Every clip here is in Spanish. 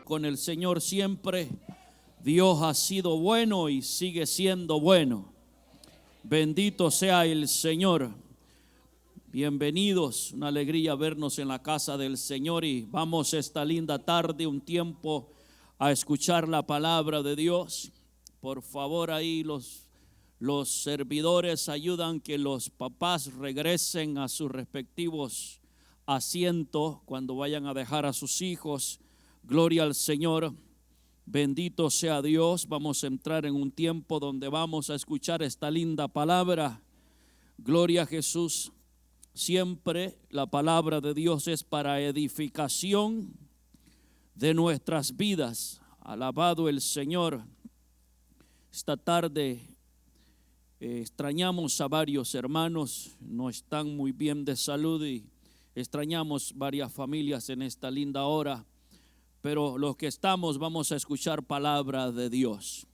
con el Señor siempre. Dios ha sido bueno y sigue siendo bueno. Bendito sea el Señor. Bienvenidos, una alegría vernos en la casa del Señor, y vamos esta linda tarde, un tiempo a escuchar la palabra de Dios. Por favor, ahí los servidores ayudan que los papás regresen a sus respectivos asientos cuando vayan a dejar a sus hijos. Gloria al Señor. Bendito sea Dios. Vamos a entrar en un tiempo donde vamos a escuchar esta linda palabra. Gloria a Jesús. Siempre la palabra de Dios es para edificación de nuestras vidas. Alabado el Señor. Esta tarde extrañamos a varios hermanos, no están muy bien de salud y extrañamos varias familias en esta linda hora, pero los que estamos vamos a escuchar palabra de Dios.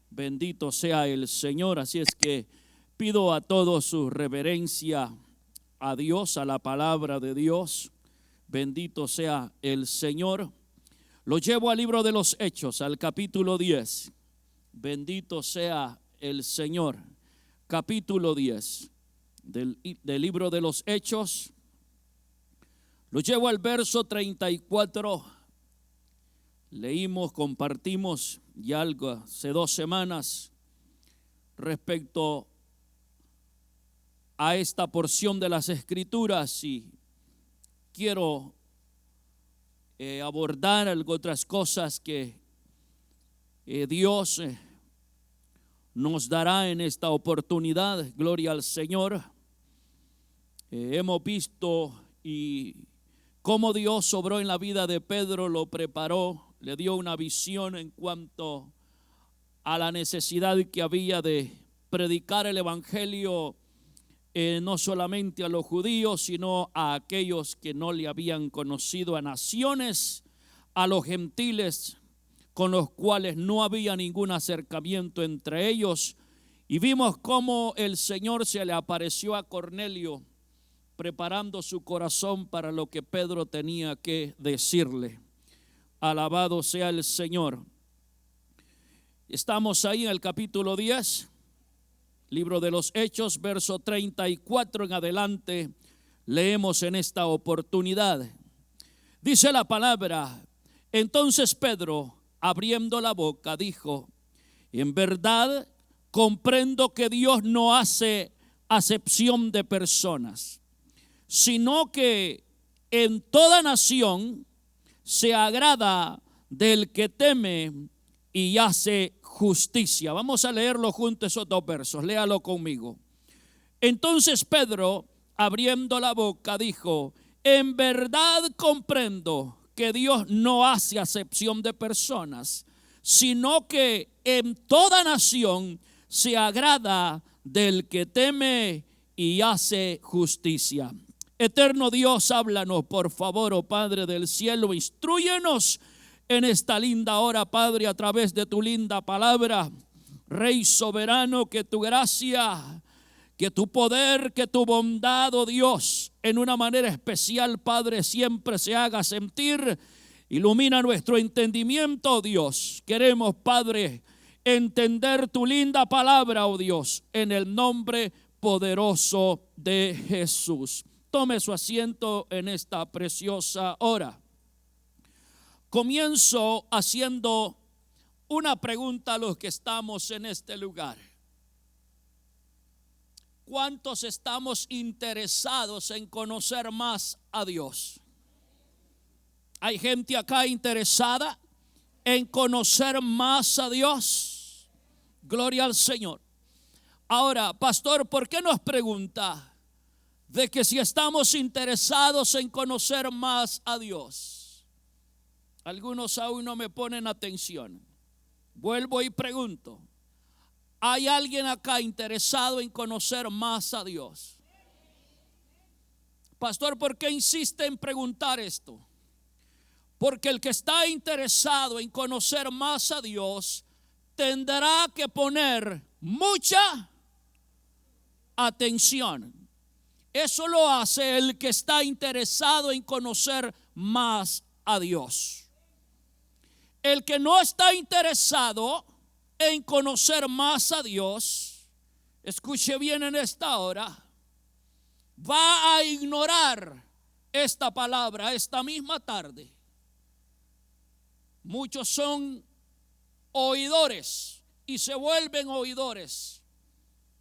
Bendito sea el Señor. Así es que pido a todos su reverencia a Dios, a la palabra de Dios. Bendito sea el Señor. Lo llevo al libro de los Hechos, al capítulo 10. Bendito sea el Señor. Capítulo 10 del libro de los Hechos. Lo llevo al verso 34. Leímos, compartimos ya algo hace 2 semanas respecto a esta porción de las Escrituras, y quiero abordar algo otras cosas que Dios nos dará en esta oportunidad. Gloria al Señor. Hemos visto y cómo Dios obró en la vida de Pedro, lo preparó, le dio una visión en cuanto a la necesidad que había de predicar el evangelio, no solamente a los judíos, sino a aquellos que no le habían conocido, a naciones, a los gentiles, con los cuales no había ningún acercamiento entre ellos. Y vimos cómo el Señor se le apareció a Cornelio, preparando su corazón para lo que Pedro tenía que decirle. Alabado sea el Señor. Estamos ahí en el capítulo 10, libro de los Hechos, verso 34 en adelante. Leemos en esta oportunidad. Dice la palabra: entonces Pedro, abriendo la boca, dijo: en verdad comprendo que Dios no hace acepción de personas, sino que en toda nación se agrada del que teme y hace justicia. Vamos a leerlo juntos, esos 2 versos, léalo conmigo. Entonces Pedro, abriendo la boca, dijo: en verdad comprendo que Dios no hace acepción de personas, sino que en toda nación se agrada del que teme y hace justicia. Eterno Dios, háblanos por favor, oh Padre del cielo, instrúyenos en esta linda hora, Padre, a través de tu linda palabra. Rey soberano, que tu gracia, que tu poder, que tu bondad, oh Dios, en una manera especial, Padre, siempre se haga sentir. Ilumina nuestro entendimiento, oh Dios. Queremos, Padre, entender tu linda palabra, oh Dios, en el nombre poderoso de Jesús. Tome su asiento en esta preciosa hora. Comienzo haciendo una pregunta a los que estamos en este lugar. ¿Cuántos estamos interesados en conocer más a Dios? ¿Hay gente acá interesada en conocer más a Dios? Gloria al Señor. Ahora, pastor, ¿por qué nos pregunta de que si estamos interesados en conocer más a Dios? Algunos aún no me ponen atención. Vuelvo y pregunto: ¿hay alguien acá interesado en conocer más a Dios? Pastor, ¿por qué insiste en preguntar esto? Porque el que está interesado en conocer más a Dios tendrá que poner mucha atención. Eso lo hace el que está interesado en conocer más a Dios. El que no está interesado en conocer más a Dios, escuche bien en esta hora, va a ignorar esta palabra esta misma tarde. Muchos son oidores y se vuelven oidores,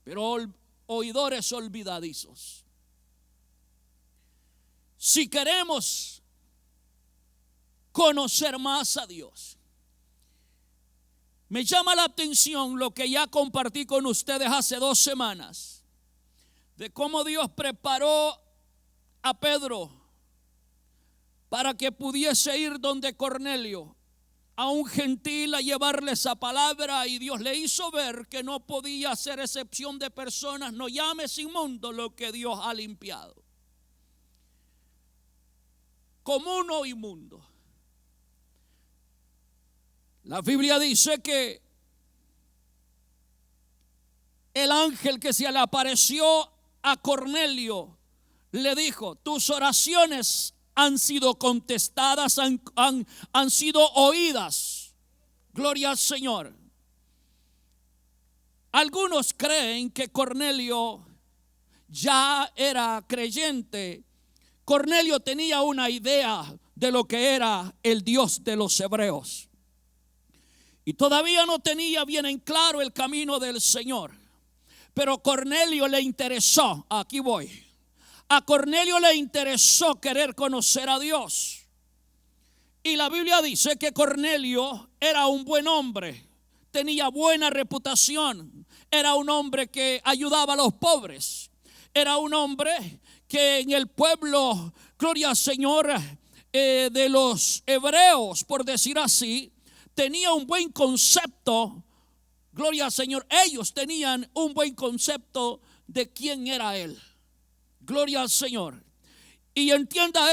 pero oidores olvidadizos. Si queremos conocer más a Dios, me llama la atención lo que ya compartí con ustedes hace 2 semanas, de cómo Dios preparó a Pedro para que pudiese ir donde Cornelio, a un gentil, a llevarle esa palabra, y Dios le hizo ver que no podía hacer excepción de personas. No llames inmundo lo que Dios ha limpiado. Común o inmundo. La Biblia dice que el ángel que se le apareció a Cornelio le dijo: tus oraciones han sido contestadas, han sido oídas. Gloria al Señor. Algunos creen que Cornelio ya era creyente. Cornelio tenía una idea de lo que era el Dios de los hebreos, y todavía no tenía bien en claro el camino del Señor. Pero Cornelio le interesó, aquí voy. A Cornelio le interesó querer conocer a Dios. Y la Biblia dice que Cornelio era un buen hombre, tenía buena reputación, era un hombre que ayudaba a los pobres, era un hombre que en el pueblo, gloria al Señor, de los hebreos, por decir así, tenía un buen concepto. Gloria al Señor, ellos tenían un buen concepto de quién era Él. Gloria al Señor. Y entienda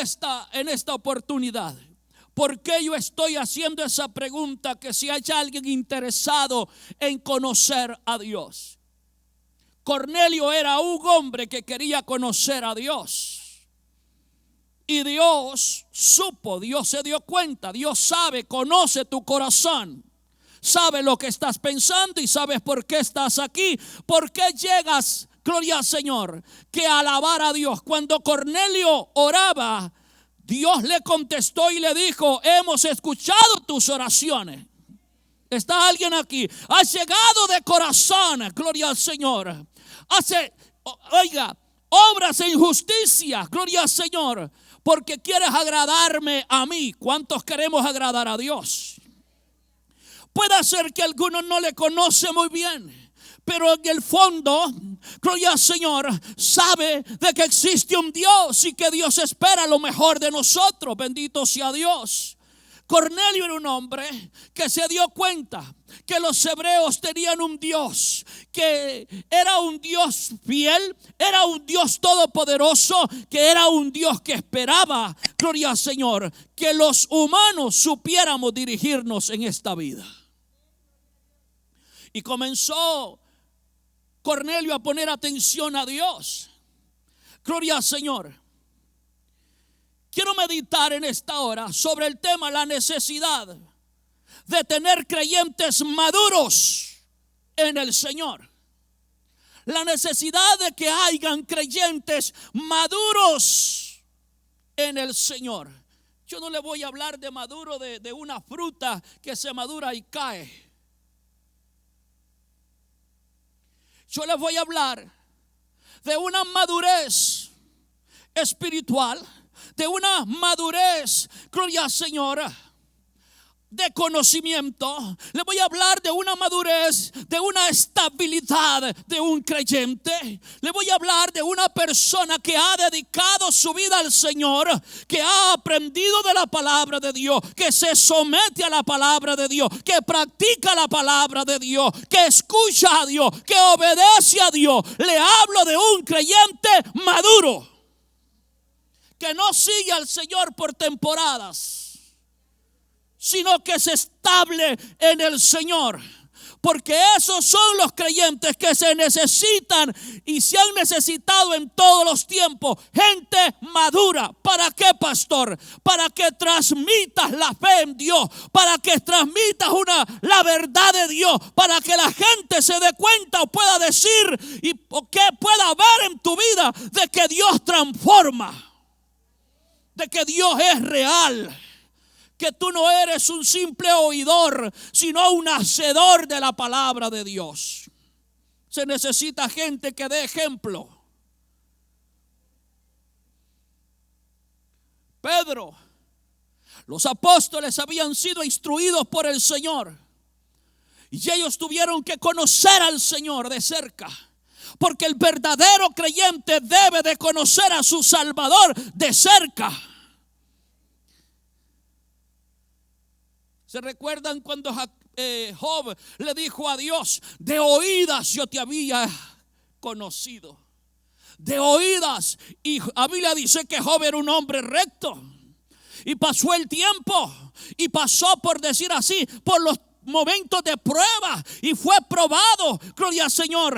en esta oportunidad, ¿por qué yo estoy haciendo esa pregunta? Que si hay alguien interesado en conocer a Dios. Cornelio era un hombre que quería conocer a Dios. Y Dios supo, Dios se dio cuenta, Dios sabe, conoce tu corazón. Sabe lo que estás pensando y sabes por qué estás aquí. ¿Por qué llegas, gloria al Señor, que alabar a Dios? Cuando Cornelio oraba, Dios le contestó y le dijo: hemos escuchado tus oraciones. ¿Está alguien aquí? Has llegado de corazón, gloria al Señor. Obras en justicia, gloria al Señor, porque quieres agradarme a mí. ¿Cuántos queremos agradar a Dios? Puede ser que algunos no le conocen muy bien, pero en el fondo, gloria al Señor, sabe de que existe un Dios y que Dios espera lo mejor de nosotros. Bendito sea Dios. Cornelio era un hombre que se dio cuenta que los hebreos tenían un Dios, que era un Dios fiel, era un Dios todopoderoso, que era un Dios que esperaba, gloria al Señor, que los humanos supiéramos dirigirnos en esta vida. Y comenzó Cornelio a poner atención a Dios. Gloria al Señor. Quiero meditar en esta hora sobre el tema, la necesidad de tener creyentes maduros en el Señor. La necesidad de que hayan creyentes maduros en el Señor. Yo no le voy a hablar de maduro de una fruta que se madura y cae. Yo les voy a hablar de una madurez espiritual, de una madurez, gloria al Señor, de conocimiento. Le voy a hablar de una madurez, de una estabilidad de un creyente. Le voy a hablar de una persona que ha dedicado su vida al Señor, que ha aprendido de la palabra de Dios, que se somete a la palabra de Dios, que practica la palabra de Dios, que escucha a Dios, que obedece a Dios. Le hablo de un creyente maduro, que no sigue al Señor por temporadas, sino que es estable en el Señor. porque esos son los creyentes que se necesitan y se han necesitado en todos los tiempos. Gente madura. ¿Para qué, pastor? Para que transmitas la fe en Dios, para que transmitas la verdad de Dios, para que la gente se dé cuenta o pueda decir o que pueda ver en tu vida de que Dios transforma, de que Dios es real, que tú no eres un simple oidor, sino un hacedor de la palabra de Dios. Se necesita gente que dé ejemplo. Pedro, los apóstoles habían sido instruidos por el Señor y ellos tuvieron que conocer al Señor de cerca, porque el verdadero creyente debe de conocer a su Salvador de cerca. ¿Se recuerdan cuando Job le dijo a Dios: de oídas yo te había conocido? De oídas. Y la Biblia dice que Job era un hombre recto. Y pasó el tiempo y pasó, por decir así, por los momentos de prueba y fue probado, gloria al Señor,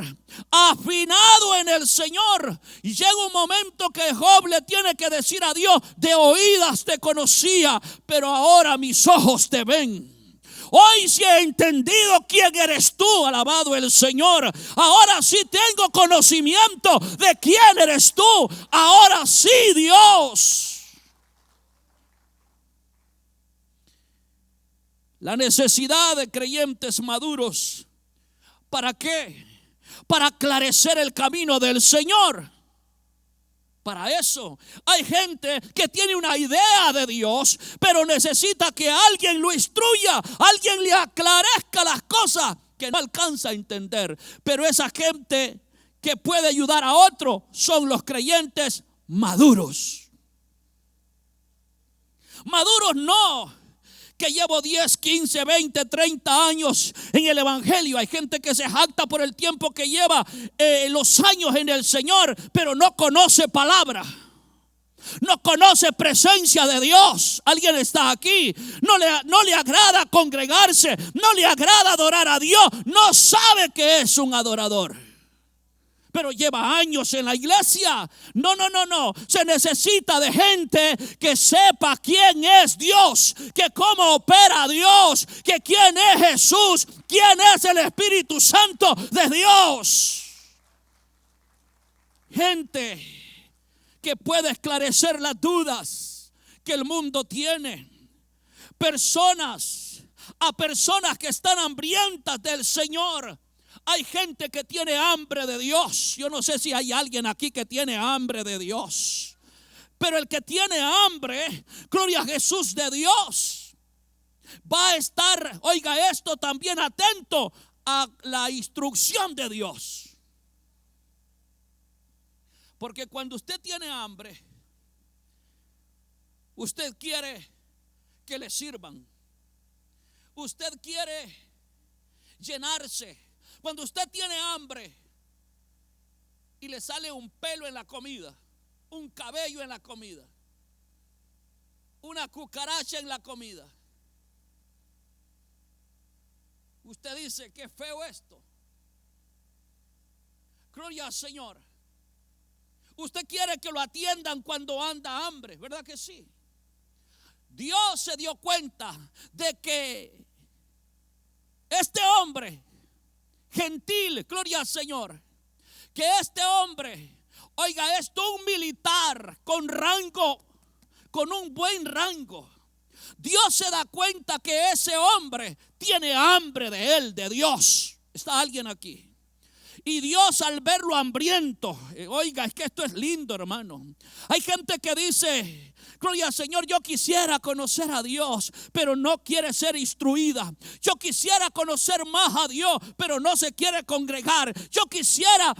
afinado en el Señor. Y llega un momento que Job le tiene que decir a Dios: de oídas te conocía, pero ahora mis ojos te ven. Hoy sí he entendido quién eres tú, alabado el Señor. Ahora sí tengo conocimiento de quién eres tú. Ahora sí, Dios. La necesidad de creyentes maduros. ¿Para qué? Para aclarecer el camino del Señor. Para eso hay gente que tiene una idea de Dios, pero necesita que alguien lo instruya, alguien le aclarezca las cosas que no alcanza a entender. Pero esa gente que puede ayudar a otro son los creyentes maduros. Maduros no que llevo 10, 15, 20, 30 años en el evangelio. Hay gente que se jacta por el tiempo que lleva, los años en el Señor, pero no conoce palabra, no conoce presencia de Dios. Alguien está aquí, no le agrada congregarse, no le agrada adorar a Dios, no sabe que es un adorador, pero lleva años en la iglesia. No. Se necesita de gente que sepa quién es Dios, que cómo opera Dios, que quién es Jesús, quién es el Espíritu Santo de Dios. Gente que puede esclarecer las dudas que el mundo tiene. Personas que están hambrientas del Señor. Hay gente que tiene hambre de Dios. Yo no sé si hay alguien aquí que tiene hambre de Dios, pero el que tiene hambre, gloria a Jesús, de Dios, va a estar, oiga esto, también atento a la instrucción de Dios. Porque cuando usted tiene hambre, usted quiere que le sirvan, usted quiere llenarse. Cuando usted tiene hambre y le sale un pelo en la comida, un cabello en la comida, una cucaracha en la comida, usted dice: qué feo esto. Gloria al Señor. Usted quiere que lo atiendan cuando anda hambre, ¿verdad que sí? Dios se dio cuenta de que este hombre gentil, gloria al Señor, que este hombre, oiga esto, un militar con rango, con un buen rango, Dios se da cuenta que ese hombre tiene hambre de él, de Dios. ¿Está alguien aquí? Y Dios, al verlo hambriento, oiga, es que esto es lindo, hermano. Hay gente que dice: gloria al Señor, yo quisiera conocer a Dios, pero no quiere ser instruida. Yo quisiera conocer más a Dios, pero no se quiere congregar. Yo quisiera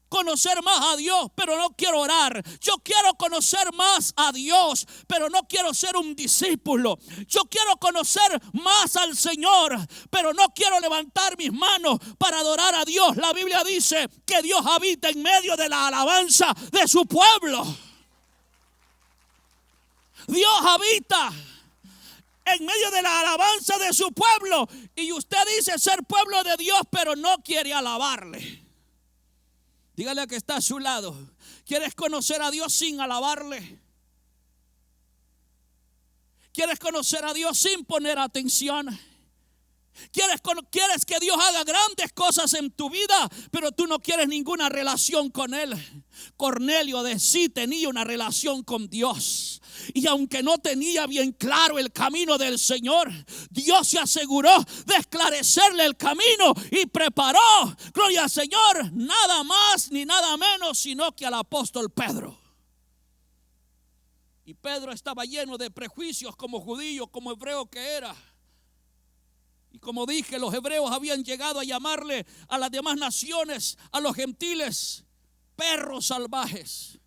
conocer más a Dios, pero no quiero orar. Yo quiero conocer más a Dios, pero no quiero ser un discípulo. Yo quiero conocer más al Señor, pero no quiero levantar mis manos para adorar a Dios. La Biblia dice que Dios habita en medio de la alabanza de su pueblo. Dios habita en medio de la alabanza de su pueblo. Y usted dice ser pueblo de Dios, pero no quiere alabarle. Dígale a que está a su lado: ¿quieres conocer a Dios sin alabarle? ¿Quieres conocer a Dios sin poner atención? ¿Quieres que Dios haga grandes cosas en tu vida, pero tú no quieres ninguna relación con Él? Cornelio de sí tenía una relación con Dios. Y aunque no tenía bien claro el camino del Señor, Dios se aseguró de esclarecerle el camino y preparó, gloria al Señor, nada más ni nada menos sino que al apóstol Pedro. Y Pedro estaba lleno de prejuicios como judío, como hebreo que era. Y como dije, los hebreos habían llegado a llamarle a las demás naciones, a los gentiles, perros salvajes,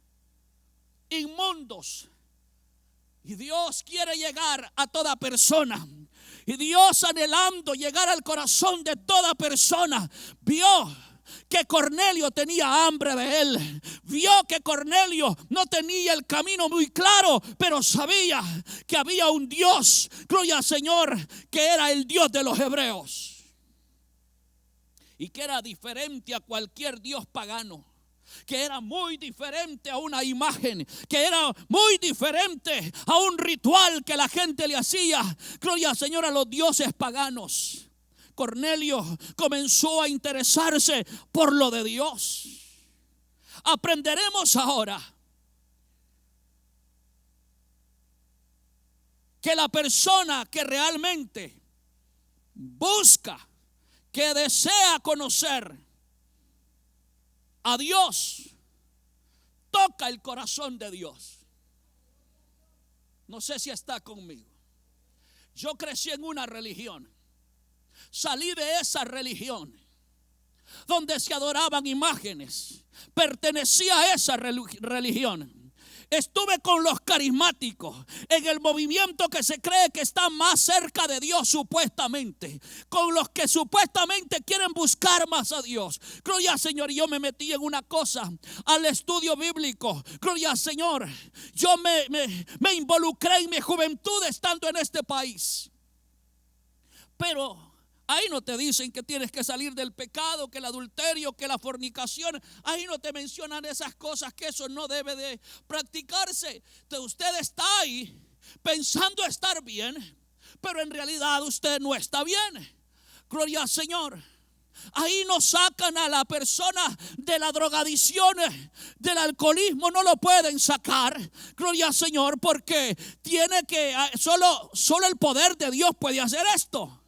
inmundos. Y Dios quiere llegar a toda persona. Y Dios, anhelando llegar al corazón de toda persona, vio que Cornelio tenía hambre de él. Vio que Cornelio no tenía el camino muy claro, pero sabía que había un Dios, gloria al Señor, que era el Dios de los hebreos. Y que era diferente a cualquier Dios pagano. Que era muy diferente a una imagen, que era muy diferente a un ritual que la gente le hacía, gloria al Señor, a los dioses paganos. Cornelio comenzó a interesarse por lo de Dios. Aprenderemos ahora que la persona que realmente busca, que desea conocer a Dios, toca el corazón de Dios. No sé si está conmigo. Yo crecí en una religión. Salí de esa religión donde se adoraban imágenes. Pertenecía a esa religión. Estuve con los carismáticos, en el movimiento que se cree que está más cerca de Dios supuestamente, con los que supuestamente quieren buscar más a Dios. Gloria al Señor. Y yo me metí en una cosa, al estudio bíblico. Gloria al Señor. Yo me involucré en mi juventud estando en este país. Pero ahí no te dicen que tienes que salir del pecado, que el adulterio, que la fornicación. Ahí no te mencionan esas cosas, que eso no debe de practicarse. Entonces usted está ahí pensando estar bien, pero en realidad usted no está bien. Gloria al Señor. Ahí no sacan a la persona de la drogadicción, del alcoholismo, no lo pueden sacar. Gloria al Señor, porque tiene que, solo el poder de Dios puede hacer esto.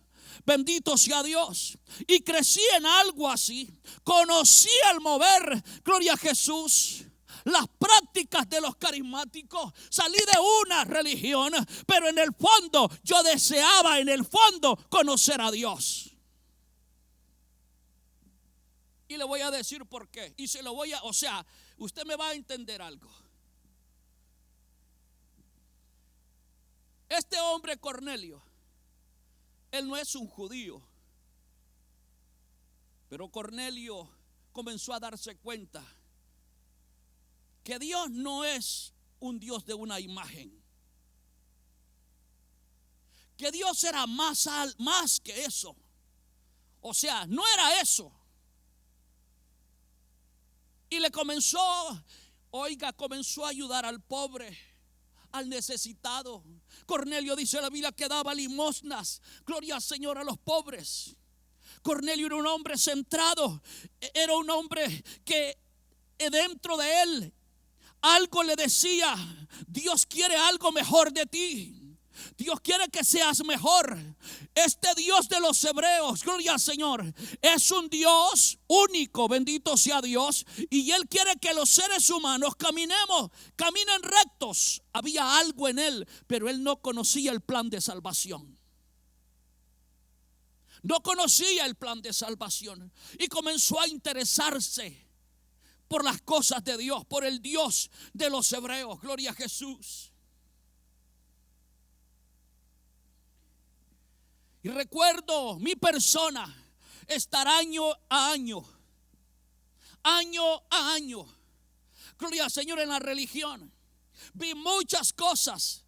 Bendito sea Dios. Y crecí en algo así. Conocí el mover, gloria a Jesús, las prácticas de los carismáticos. Salí de una religión, pero en el fondo yo deseaba, en el fondo, conocer a Dios. Y le voy a decir por qué. Y se lo voy a, usted me va a entender algo. Este hombre Cornelio, él no es un judío, pero Cornelio comenzó a darse cuenta que Dios no es un Dios de una imagen, que Dios era más que eso. O sea, no era eso. Y le comenzó a ayudar al pobre, al necesitado. Cornelio, dice la Biblia, que daba limosnas, gloria al Señor, a los pobres. Cornelio era un hombre centrado, era un hombre que dentro de él algo le decía: Dios quiere algo mejor de ti. Dios quiere que seas mejor. Este Dios de los hebreos, gloria al Señor, es un Dios único, bendito sea Dios. Y Él quiere que los seres humanos caminen rectos. Había algo en Él, pero Él no conocía el plan de salvación. No conocía el plan de salvación. Y comenzó a interesarse por las cosas de Dios, por el Dios de los hebreos, gloria a Jesús. Y recuerdo mi persona estar año a año, gloria al Señor, en la religión. Vi muchas cosas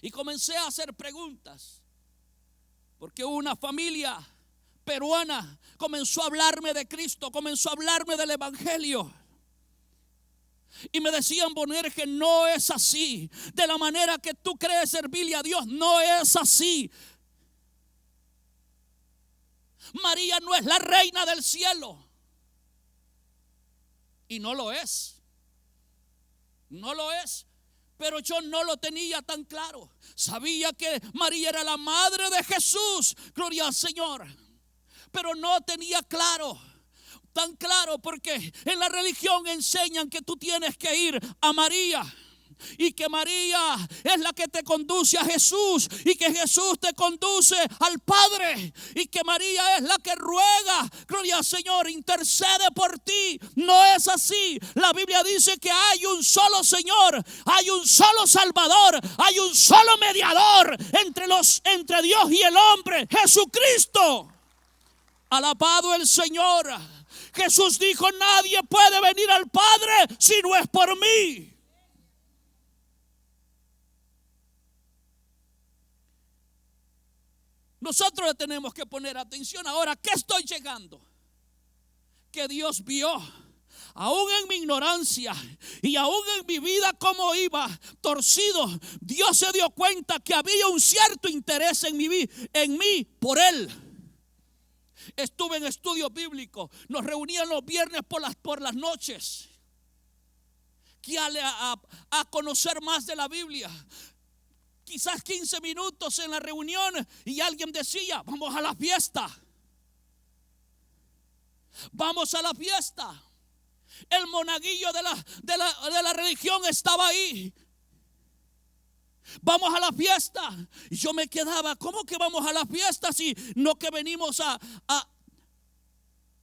Y comencé a hacer preguntas, porque una familia peruana comenzó a hablarme de Cristo, comenzó a hablarme del evangelio. Y me decían: Bonerge, no es así. De la manera que tú crees servirle a Dios, no es así. María no es la reina del cielo. Y no lo es. No lo es. Pero yo no lo tenía tan claro. Sabía que María era la madre de Jesús. Gloria al Señor. Pero no tenía tan claro, porque en la religión enseñan que tú tienes que ir a María, y que María es la que te conduce a Jesús, y que Jesús te conduce al Padre, y que María es la que ruega, gloria al Señor, intercede por ti. No es así. La Biblia dice que hay un solo Señor, hay un solo Salvador, hay un solo mediador entre Dios y el hombre, Jesucristo. Alabado el Señor. Jesús dijo: nadie puede venir al Padre si no es por mí. Nosotros le tenemos que poner atención. Ahora, ¿qué estoy llegando? Que Dios vio, aún en mi ignorancia y aún en mi vida como iba torcido, Dios se dio cuenta que había un cierto interés en mí por Él. Estuve en estudio bíblico. Nos reunían los viernes por las noches, que a conocer más de la Biblia. Quizás 15 minutos en la reunión y alguien decía: vamos a la fiesta. Vamos a la fiesta. El monaguillo de la religión estaba ahí. Vamos a la fiesta. Y yo me quedaba: ¿cómo que vamos a la fiesta si no que venimos a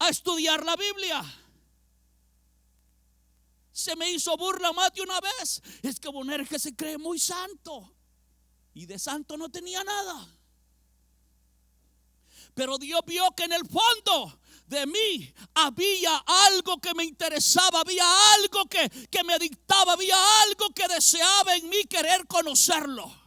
estudiar la Biblia? Se me hizo burla más de una vez. Es que Bonerge se cree muy santo, y de santo no tenía nada. Pero Dios vio que en el fondo de mí había algo que me interesaba, había algo que me dictaba, había algo que deseaba en mí querer conocerlo,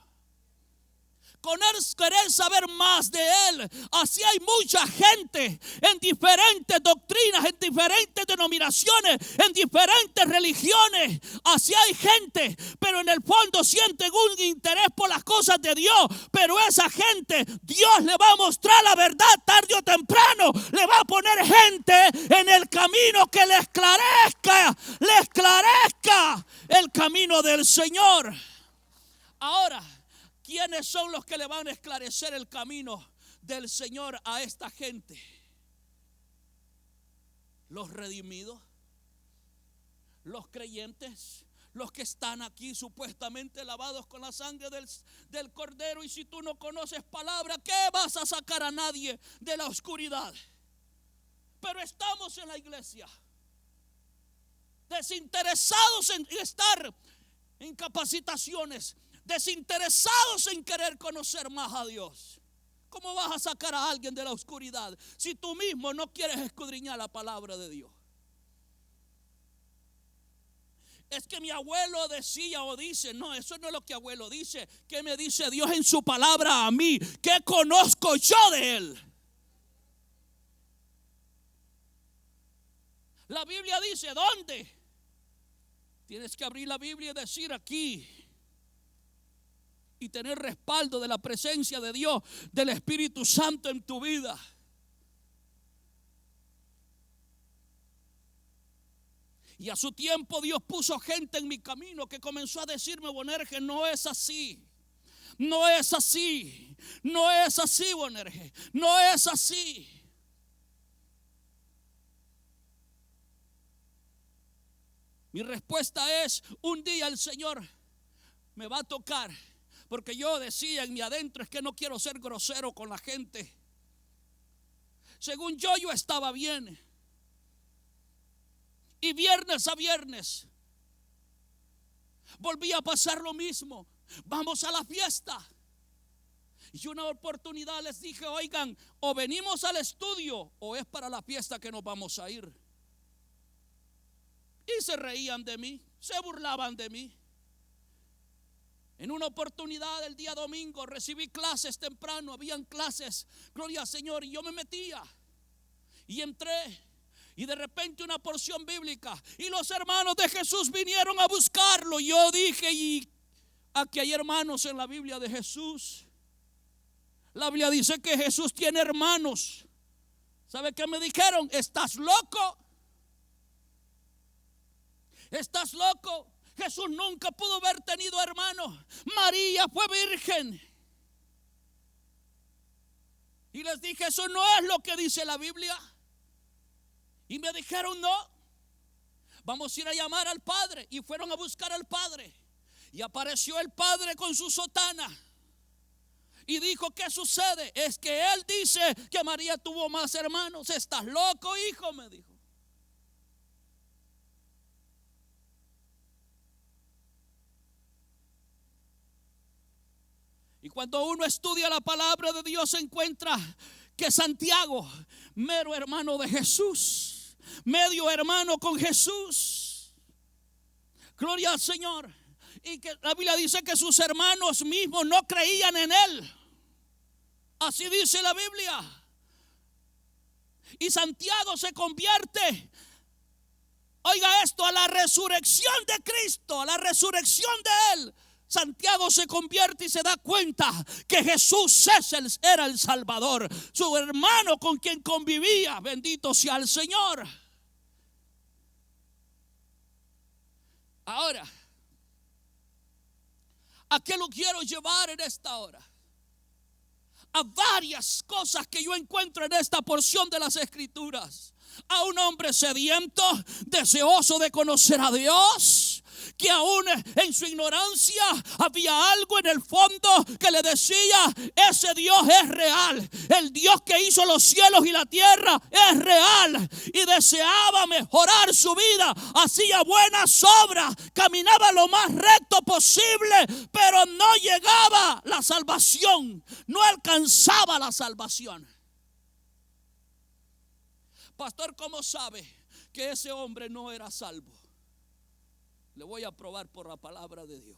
querer saber más de Él. Así hay mucha gente en diferentes doctrinas, en diferentes denominaciones, en diferentes religiones. Así hay gente, pero en el fondo sienten un interés por las cosas de Dios. Pero esa gente, Dios le va a mostrar la verdad tarde o temprano. Le va a poner gente en el camino que le esclarezca el camino del Señor. Ahora, ¿quiénes son los que le van a esclarecer el camino del Señor a esta gente? Los redimidos, los creyentes, los que están aquí supuestamente lavados con la sangre del Cordero. Y si tú no conoces palabra, ¿qué vas a sacar a nadie de la oscuridad? Pero estamos en la iglesia, desinteresados en estar en capacitaciones, desinteresados en querer conocer más a Dios. ¿Cómo vas a sacar a alguien de la oscuridad si tú mismo no quieres escudriñar la palabra de Dios? Es que mi abuelo decía o dice. No, eso no es lo que abuelo dice. ¿Qué me dice Dios en su palabra a mí? ¿Qué conozco yo de Él? La Biblia dice, ¿dónde? Tienes que abrir la Biblia y decir: aquí. Y tener respaldo de la presencia de Dios, del Espíritu Santo en tu vida. Y a su tiempo Dios puso gente en mi camino que comenzó a decirme: Bonerge, no es así. No es así. No es así, Bonerge. No es así. Mi respuesta es: un día el Señor me va a tocar. Porque yo decía en mi adentro: es que no quiero ser grosero con la gente. Según yo estaba bien. Y viernes a viernes volvía a pasar lo mismo. Vamos a la fiesta. Y una oportunidad les dije: oigan, o venimos al estudio o es para la fiesta que nos vamos a ir. Y se reían de mí, se burlaban de mí. En una oportunidad el día domingo recibí clases temprano, habían clases, gloria al Señor, y yo me metía y entré. Y de repente una porción bíblica, y los hermanos de Jesús vinieron a buscarlo. Yo dije, y aquí hay hermanos en la Biblia de Jesús. La Biblia dice que Jesús tiene hermanos. ¿Sabe qué me dijeron? ¿Estás loco? ¿Estás loco? Jesús nunca pudo haber tenido hermanos. María fue virgen. Y les dije, eso no es lo que dice la Biblia. Y me dijeron, no, vamos a ir a llamar al Padre. Y fueron a buscar al Padre. Y apareció el Padre con su sotana. Y dijo, ¿qué sucede? Es que él dice que María tuvo más hermanos. ¿Estás loco, hijo? Me dijo. Y cuando uno estudia la palabra de Dios, se encuentra que Santiago, mero hermano de Jesús, medio hermano con Jesús, gloria al Señor, y que la Biblia dice que sus hermanos mismos no creían en él. Así dice la Biblia. Y Santiago se convierte, oiga esto, a la resurrección de Cristo, a la resurrección de él. Santiago se convierte y se da cuenta que Jesús era el Salvador. Su hermano con quien convivía, bendito sea el Señor. Ahora, ¿a qué lo quiero llevar en esta hora? A varias cosas que yo encuentro en esta porción de las Escrituras. A un hombre sediento, deseoso de conocer a Dios, que aún en su ignorancia había algo en el fondo que le decía, ese Dios es real. El Dios que hizo los cielos y la tierra es real. Y deseaba mejorar su vida, hacía buenas obras, caminaba lo más recto posible, pero no llegaba la salvación, no alcanzaba la salvación. Pastor, ¿cómo sabe que ese hombre no era salvo? Le voy a probar por la palabra de Dios.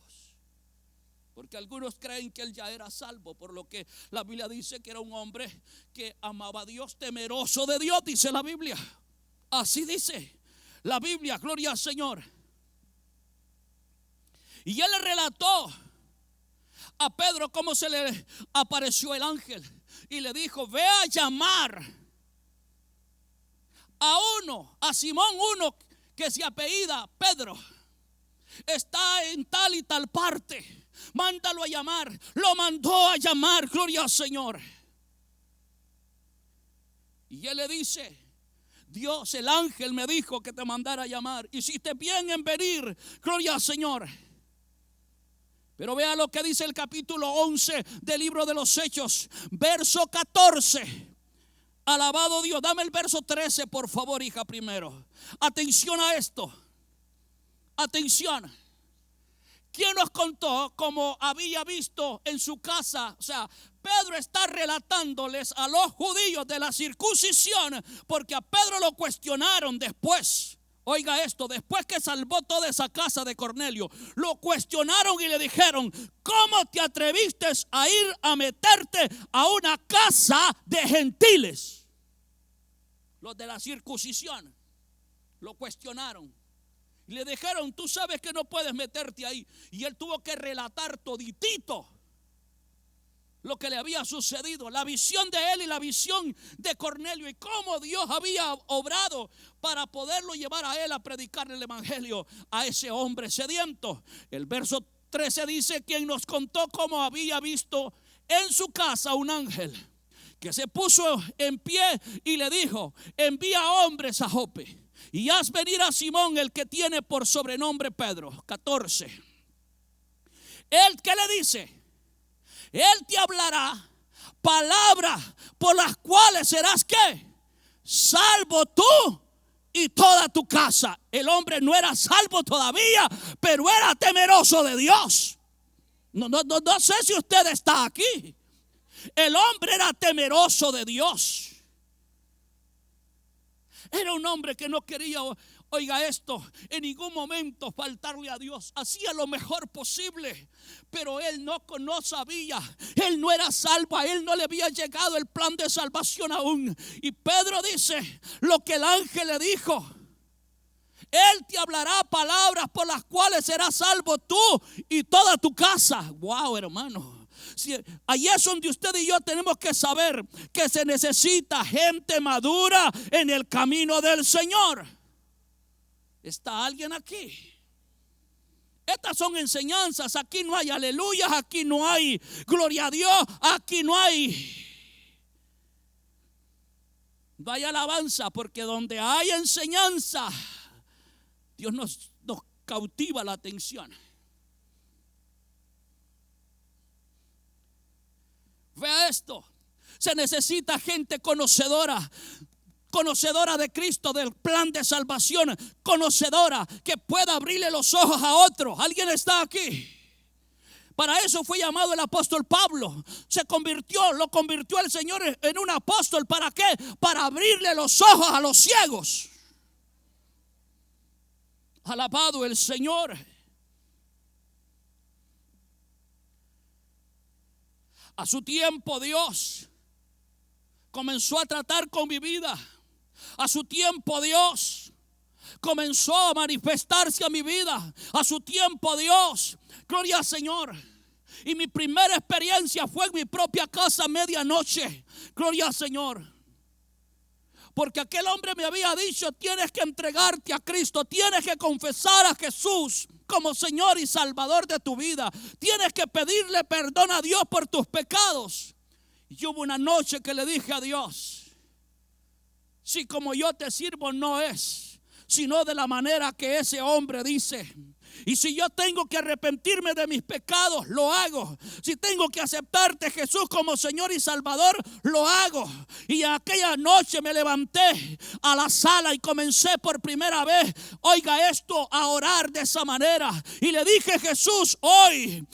Porque algunos creen que él ya era salvo, por lo que la Biblia dice que era un hombre que amaba a Dios, temeroso de Dios, dice la Biblia. Así dice la Biblia, gloria al Señor. Y él le relató a Pedro cómo se le apareció el ángel y le dijo, ve a llamar a Simón, uno que se apellida Pedro, está en tal y tal parte, mándalo a llamar. Lo mandó a llamar, gloria al Señor. Y él le dice, Dios, el ángel me dijo que te mandara a llamar, hiciste bien en venir, gloria al Señor. Pero vea lo que dice el capítulo 11 del libro de los Hechos, verso 14. Alabado Dios. Dame el verso 13 por favor, hija, primero. Atención a esto. Atención. ¿Quién nos contó cómo había visto en su casa? O sea, Pedro está relatándoles a los judíos de la circuncisión, porque a Pedro lo cuestionaron después. Oiga esto, después que salvó toda esa casa de Cornelio, lo cuestionaron y le dijeron, ¿cómo te atreviste a ir a meterte a una casa de gentiles? Los de la circuncisión lo cuestionaron y le dijeron, tú sabes que no puedes meterte ahí. Y él tuvo que relatar toditito lo que le había sucedido, la visión de él y la visión de Cornelio, y cómo Dios había obrado para poderlo llevar a él a predicar el evangelio a ese hombre sediento. El verso 13 dice, quien nos contó cómo había visto en su casa un ángel que se puso en pie y le dijo, envía hombres a Jope y haz venir a Simón, el que tiene por sobrenombre Pedro. 14. Él, ¿qué le dice? Él te hablará palabras por las cuales serás ¿qué? Salvo tú y toda tu casa. El hombre no era salvo todavía, pero era temeroso de Dios. No sé si usted está aquí. El hombre era temeroso de Dios. Era un hombre que no quería, oiga esto, en ningún momento faltarle a Dios. Hacía lo mejor posible, pero él no sabía, él no era salvo, a él no le había llegado el plan de salvación aún. Y Pedro dice lo que el ángel le dijo: Él te hablará palabras por las cuales serás salvo tú y toda tu casa. Wow, hermano. Ahí es donde usted y yo tenemos que saber que se necesita gente madura en el camino del Señor. ¿Está alguien aquí? Estas son enseñanzas. Aquí no hay aleluyas, aquí no hay gloria a Dios, aquí no hay alabanza, porque donde hay enseñanza, Dios nos cautiva la atención. Vea esto. Se necesita gente conocedora de Cristo, del plan de salvación, conocedora, que pueda abrirle los ojos a otros. ¿Alguien está aquí? Para eso fue llamado el apóstol Pablo. Lo convirtió el Señor en un apóstol. ¿Para qué? Para abrirle los ojos a los ciegos. Alabado el Señor. A su tiempo Dios comenzó a tratar con mi vida. A su tiempo Dios comenzó a manifestarse a mi vida. A su tiempo Dios, gloria al Señor. Y mi primera experiencia fue en mi propia casa a medianoche. Gloria al Señor. Porque aquel hombre me había dicho: tienes que entregarte a Cristo, tienes que confesar a Jesús como Señor y Salvador de tu vida. Tienes que pedirle perdón a Dios por tus pecados. Y hubo una noche que le dije a Dios: si como yo te sirvo no es, sino de la manera que ese hombre dice. Y si yo tengo que arrepentirme de mis pecados, lo hago. Si tengo que aceptarte, Jesús, como Señor y Salvador, lo hago. Y aquella noche me levanté a la sala y comencé por primera vez, oiga esto, a orar de esa manera. Y le dije: Jesús, hoy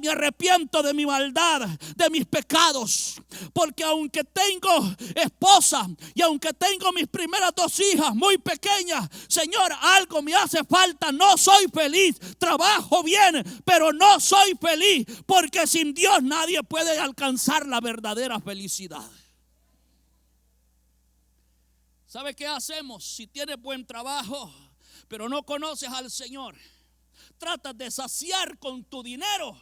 me arrepiento de mi maldad, de mis pecados. Porque aunque tengo esposa y aunque tengo mis primeras 2 hijas muy pequeñas, Señor, algo me hace falta. No soy feliz. Trabajo bien, pero no soy feliz, porque sin Dios nadie puede alcanzar la verdadera felicidad. ¿Sabe qué hacemos? Si tienes buen trabajo, pero no conoces al Señor, tratas de saciar con tu dinero,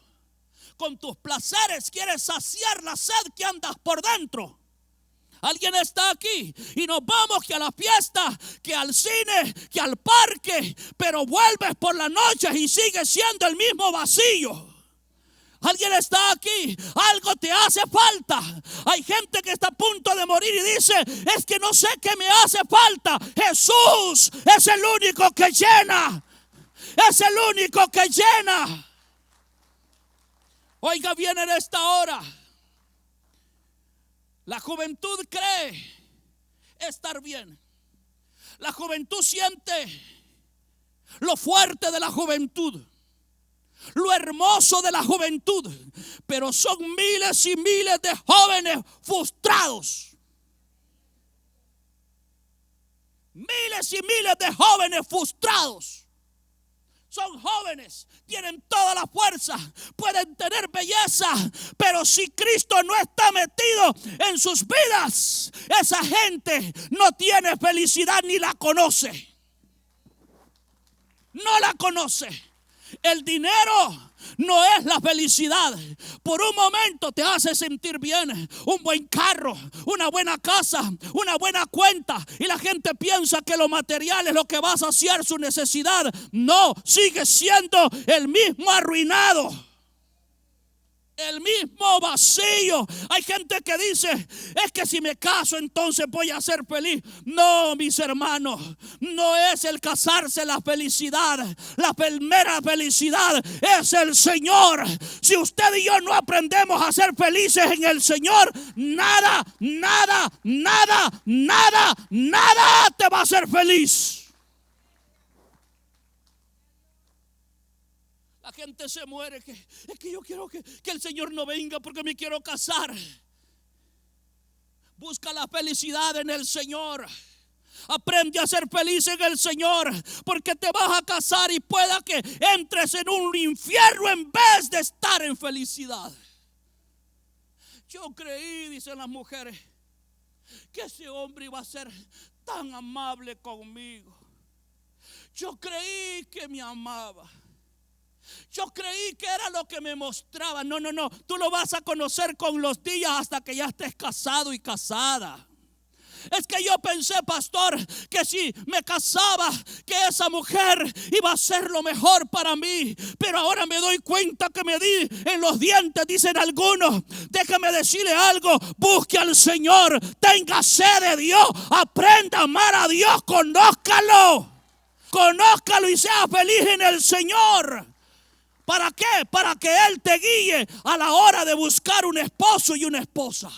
con tus placeres, quieres saciar la sed que andas por dentro. Alguien está aquí y nos vamos que a la fiesta, que al cine, que al parque, pero vuelves por la noche y sigues siendo el mismo vacío. Alguien está aquí, algo te hace falta. Hay gente que está a punto de morir y dice: es que no sé qué me hace falta. Jesús es el único que llena. Es el único que llena. Oiga bien en esta hora. La juventud cree estar bien. La juventud siente lo fuerte de la juventud, lo hermoso de la juventud. Pero son miles y miles de jóvenes frustrados. Miles y miles de jóvenes frustrados. Son jóvenes, tienen toda la fuerza, pueden tener belleza, pero si Cristo no está metido en sus vidas, esa gente no tiene felicidad ni la conoce. No la conoce. El dinero no es la felicidad. Por un momento te hace sentir bien. Un buen carro, una buena casa, una buena cuenta. Y la gente piensa que lo material es lo que va a saciar su necesidad. No, sigue siendo el mismo arruinado. El mismo vacío. Hay gente que dice: es que si me caso entonces voy a ser feliz. No, mis hermanos, no es el casarse la felicidad. La primera felicidad es el Señor. Si usted y yo no aprendemos a ser felices en el Señor, nada te va a hacer feliz. La gente se muere, es que yo quiero que el Señor no venga porque me quiero casar. Busca la felicidad en el Señor. Aprende a ser feliz en el Señor, porque te vas a casar y pueda que entres en un infierno en vez de estar en felicidad. Yo creí, dicen las mujeres, que ese hombre iba a ser tan amable conmigo. Yo creí que me amaba. Yo creí que era lo que me mostraba. No, tú lo vas a conocer con los días hasta que ya estés casado y casada. Es que yo pensé, pastor, que si me casaba, que esa mujer iba a ser lo mejor para mí. Pero ahora me doy cuenta que me di en los dientes, dicen algunos. Déjame decirle algo: busque al Señor, tenga sed de Dios, aprenda a amar a Dios, conózcalo y sea feliz en el Señor. ¿Para qué? Para que Él te guíe a la hora de buscar un esposo y una esposa.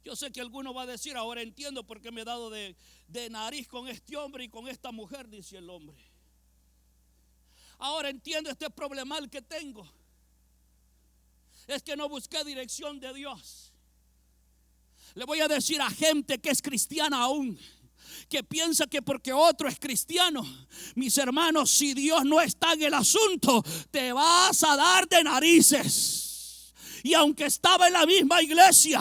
Yo sé que alguno va a decir: ahora entiendo por qué me he dado de nariz con este hombre y con esta mujer, dice el hombre. Ahora entiendo este problemal que tengo. Es que no busqué dirección de Dios. Le voy a decir a gente que es cristiana aún, que piensa que porque otro es cristiano, mis hermanos, si Dios no está en el asunto, te vas a dar de narices. Y aunque estaba en la misma iglesia,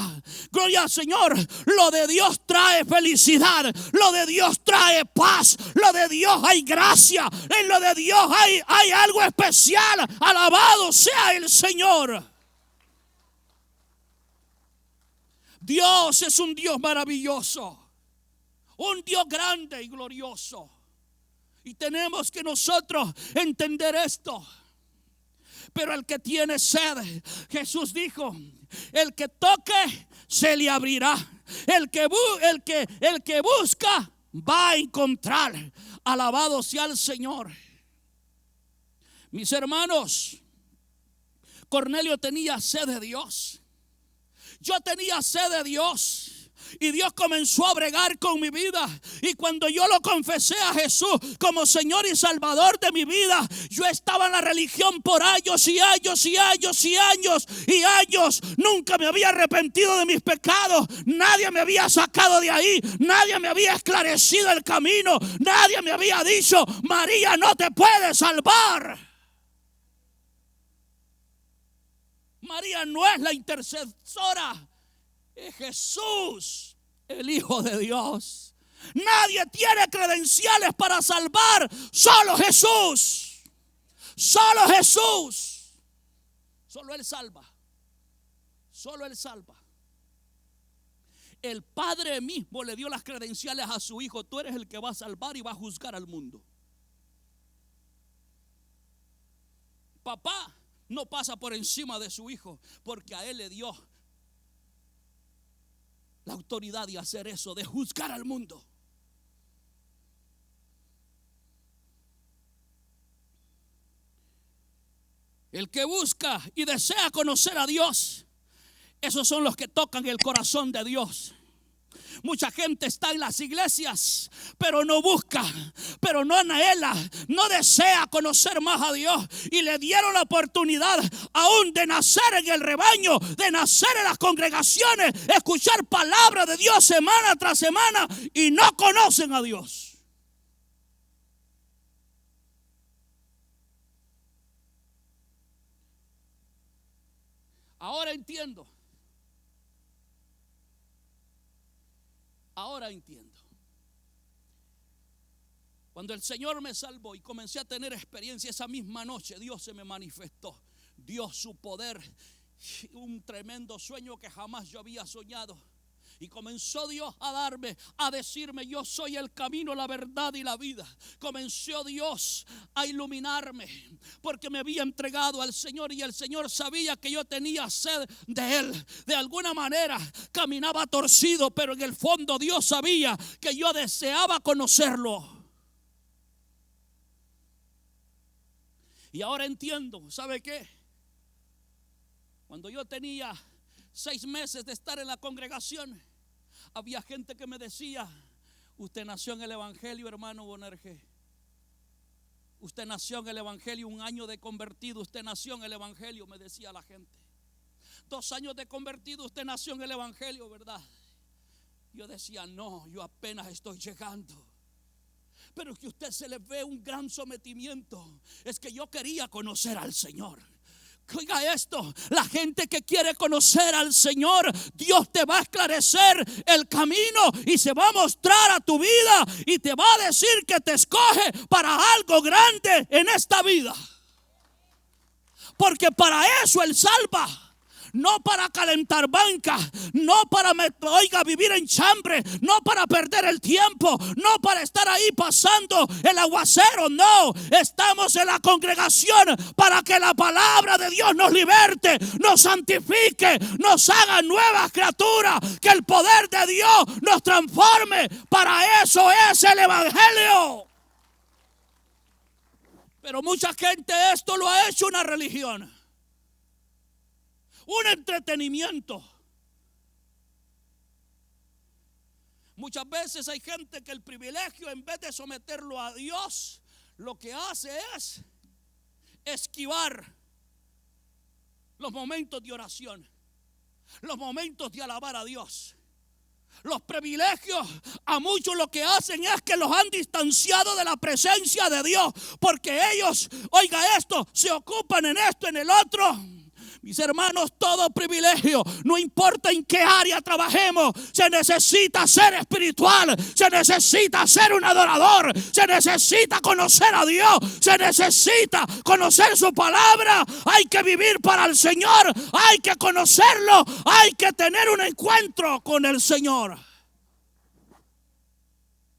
gloria al Señor, lo de Dios trae felicidad, lo de Dios trae paz, lo de Dios hay gracia, en lo de Dios hay algo especial. Alabado sea el Señor. Dios es un Dios maravilloso, un Dios grande y glorioso. Y tenemos que nosotros entender esto. Pero el que tiene sed, Jesús dijo, el que toque se le abrirá. El que busca va a encontrar. Alabado sea el Señor. Mis hermanos, Cornelio tenía sed de Dios. Yo tenía sed de Dios. Y Dios comenzó a bregar con mi vida. Y cuando yo lo confesé a Jesús como Señor y Salvador de mi vida, yo estaba en la religión por años y años y años y años y años. Nunca me había arrepentido de mis pecados. Nadie me había sacado de ahí. Nadie me había esclarecido el camino. Nadie me había dicho: María no te puede salvar. María no es la intercesora. Es Jesús, el Hijo de Dios. Nadie tiene credenciales para salvar, solo Jesús. Solo Jesús. Solo Él salva. Solo Él salva. El Padre mismo le dio las credenciales a su Hijo. Tú eres el que va a salvar y va a juzgar al mundo. Papá no pasa por encima de su Hijo, porque a Él le dio la autoridad de hacer eso, de juzgar al mundo. El que busca y desea conocer a Dios, esos son los que tocan el corazón de Dios. Mucha gente está en las iglesias, pero no busca, pero no anhela, no desea conocer más a Dios. Y le dieron la oportunidad aún de nacer en el rebaño, de nacer en las congregaciones, escuchar palabra de Dios semana tras semana, y no conocen a Dios. Ahora entiendo. Ahora entiendo. Cuando el Señor me salvó y comencé a tener experiencia, esa misma noche Dios se me manifestó. Dios, su poder, un tremendo sueño que jamás yo había soñado. Y comenzó Dios a darme, a decirme: yo soy el camino, la verdad y la vida. Comenzó Dios a iluminarme, porque me había entregado al Señor, y el Señor sabía que yo tenía sed de Él. De alguna manera caminaba torcido, pero en el fondo Dios sabía que yo deseaba conocerlo. Y ahora entiendo, ¿sabe qué? Cuando yo tenía 6 meses de estar en la congregación, había gente que me decía: usted nació en el evangelio, hermano Bonerje. Usted nació en el evangelio, 1 año de convertido, usted nació en el evangelio, me decía la gente. 2 años de convertido, usted nació en el evangelio, ¿verdad? Yo decía, no, yo apenas estoy llegando. Pero que a usted se le ve un gran sometimiento. Es que yo quería conocer al Señor. Oiga esto, la gente que quiere conocer al Señor, Dios te va a esclarecer el camino y se va a mostrar a tu vida y te va a decir que te escoge para algo grande en esta vida. Porque para eso Él salva. No para calentar banca, no para, vivir en chambre, no para perder el tiempo, no para estar ahí pasando el aguacero, no. Estamos en la congregación para que la palabra de Dios nos liberte, nos santifique, nos haga nuevas criaturas, que el poder de Dios nos transforme. Para eso es el evangelio. Pero mucha gente esto lo ha hecho una religión, un entretenimiento. Muchas veces hay gente que el privilegio, en vez de someterlo a Dios, lo que hace es esquivar los momentos de oración, los momentos de alabar a Dios. Los privilegios a muchos lo que hacen es que los han distanciado de la presencia de Dios, porque ellos, oiga esto, se ocupan en esto, en el otro. Mis hermanos, todo privilegio, no importa en qué área trabajemos, se necesita ser espiritual, se necesita ser un adorador, se necesita conocer a Dios, se necesita conocer su palabra. Hay que vivir para el Señor, hay que conocerlo, hay que tener un encuentro con el Señor.